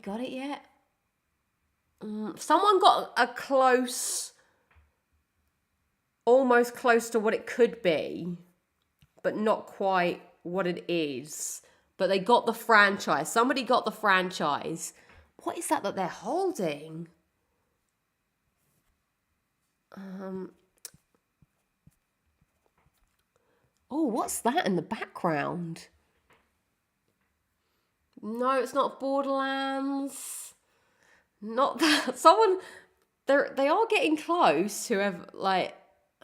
got it yet? Someone got a almost close to what it could be, but not quite what it is. But they got the franchise. Somebody got the franchise. What is that they're holding? Oh, what's that in the background? No, it's not Borderlands. Not that. Someone, they are getting close. Whoever, like,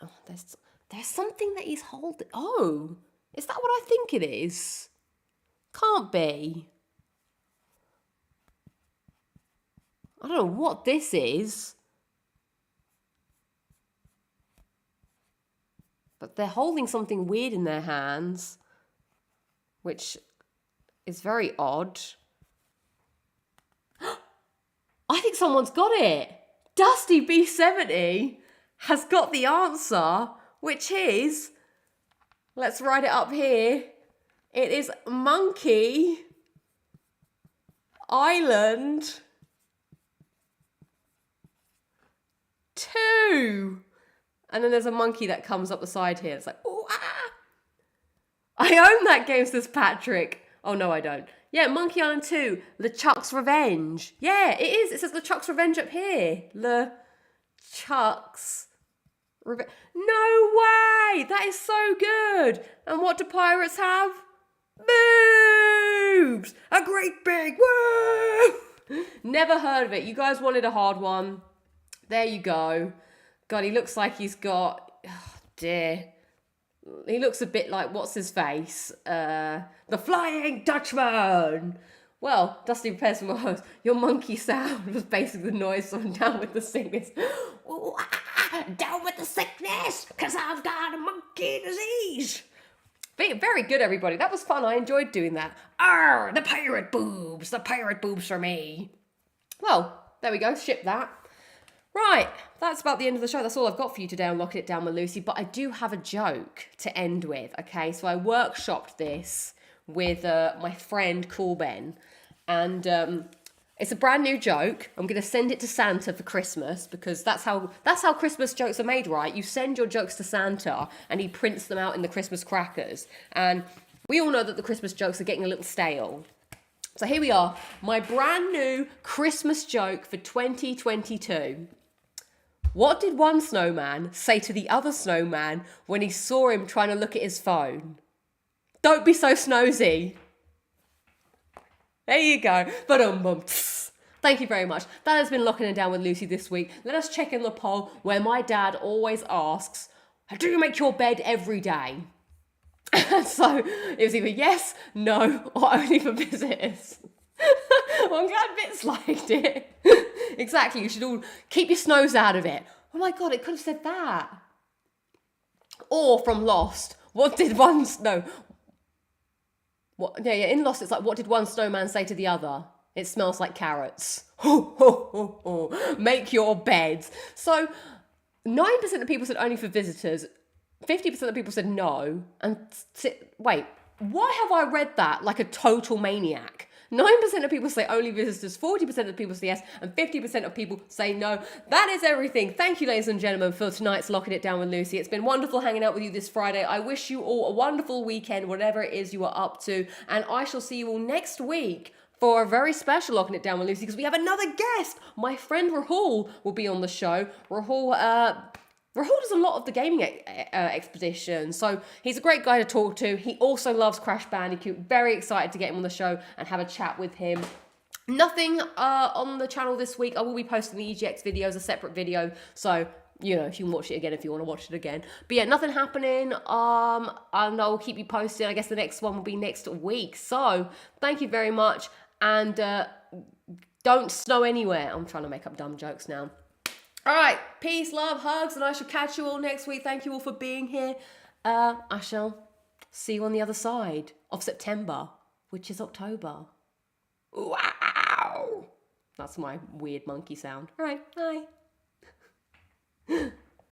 oh, there's something that he's holding. Oh, is that what I think it is? Can't be. I don't know what this is. But they're holding something weird in their hands, which is very odd. I think someone's got it. Dusty B70 has got the answer, which is, let's write it up here. It is Monkey Island 2. And then there's a monkey that comes up the side here. It's like, oh, ah! I own that game, says Patrick. Oh, no, I don't. Yeah, Monkey Island 2, LeChuck's Revenge. Yeah, it is. It says LeChuck's Revenge up here. LeChuck's Revenge. No way! That is so good. And what do pirates have? Boobs! A great big woo! Never heard of it. You guys wanted a hard one. There you go. God, he looks like he's got, oh dear. He looks a bit like, what's his face? The Flying Dutchman. Well, Dusty prepares for more. Your monkey sound was basically the noise from Down with the Sickness. Ooh, down with the sickness, because I've got a monkey disease. Very good, everybody. That was fun. I enjoyed doing that. Arr, the pirate boobs for me. Well, there we go. Ship that. Right, that's about the end of the show. That's all I've got for you today on Locking It Down with Lucy. But I do have a joke to end with, okay? So I workshopped this with my friend Cool Ben. And it's a brand new joke. I'm going to send it to Santa for Christmas because that's how Christmas jokes are made, right? You send your jokes to Santa and he prints them out in the Christmas crackers. And we all know that the Christmas jokes are getting a little stale. So here we are, my brand new Christmas joke for 2022. What did one snowman say to the other snowman when he saw him trying to look at his phone? Don't be so snosy. There you go. Ba-dum-bum. Thank you very much. That has been Locking It Down with Lucy this week. Let us check in the poll where my dad always asks, do you make your bed every day? So it was either yes, no, or only for visitors. Well, I'm glad Bits liked it. Exactly, you should all keep your snows out of it. Oh my God, it could have said that. Or from Lost, what did one snow... What? Yeah, in Lost, it's like, what did one snowman say to the other? It smells like carrots. Make your beds. So 9% of people said only for visitors. 50% of people said no. And wait, why have I read that like a total maniac? 9% of people say only visitors, 40% of people say yes, and 50% of people say no. That is everything. Thank you, ladies and gentlemen, for tonight's Locking It Down with Lucy. It's been wonderful hanging out with you this Friday. I wish you all a wonderful weekend, whatever it is you are up to, and I shall see you all next week for a very special Locking It Down with Lucy, because we have another guest. My friend Rahul will be on the show. Rahul does a lot of the gaming expedition, so he's a great guy to talk to. He also loves Crash Bandicoot. Very excited to get him on the show and have a chat with him. Nothing on the channel this week. I will be posting the EGX video as a separate video, so you know, if you can watch it again if you want to watch it again. But yeah, nothing happening. And I'll keep you posted. I guess the next one will be next week. So thank you very much, and don't snow anywhere. I'm trying to make up dumb jokes now. All right, peace, love, hugs, and I shall catch you all next week. Thank you all for being here. I shall see you on the other side of September, which is October. Wow. That's my weird monkey sound. All right, bye.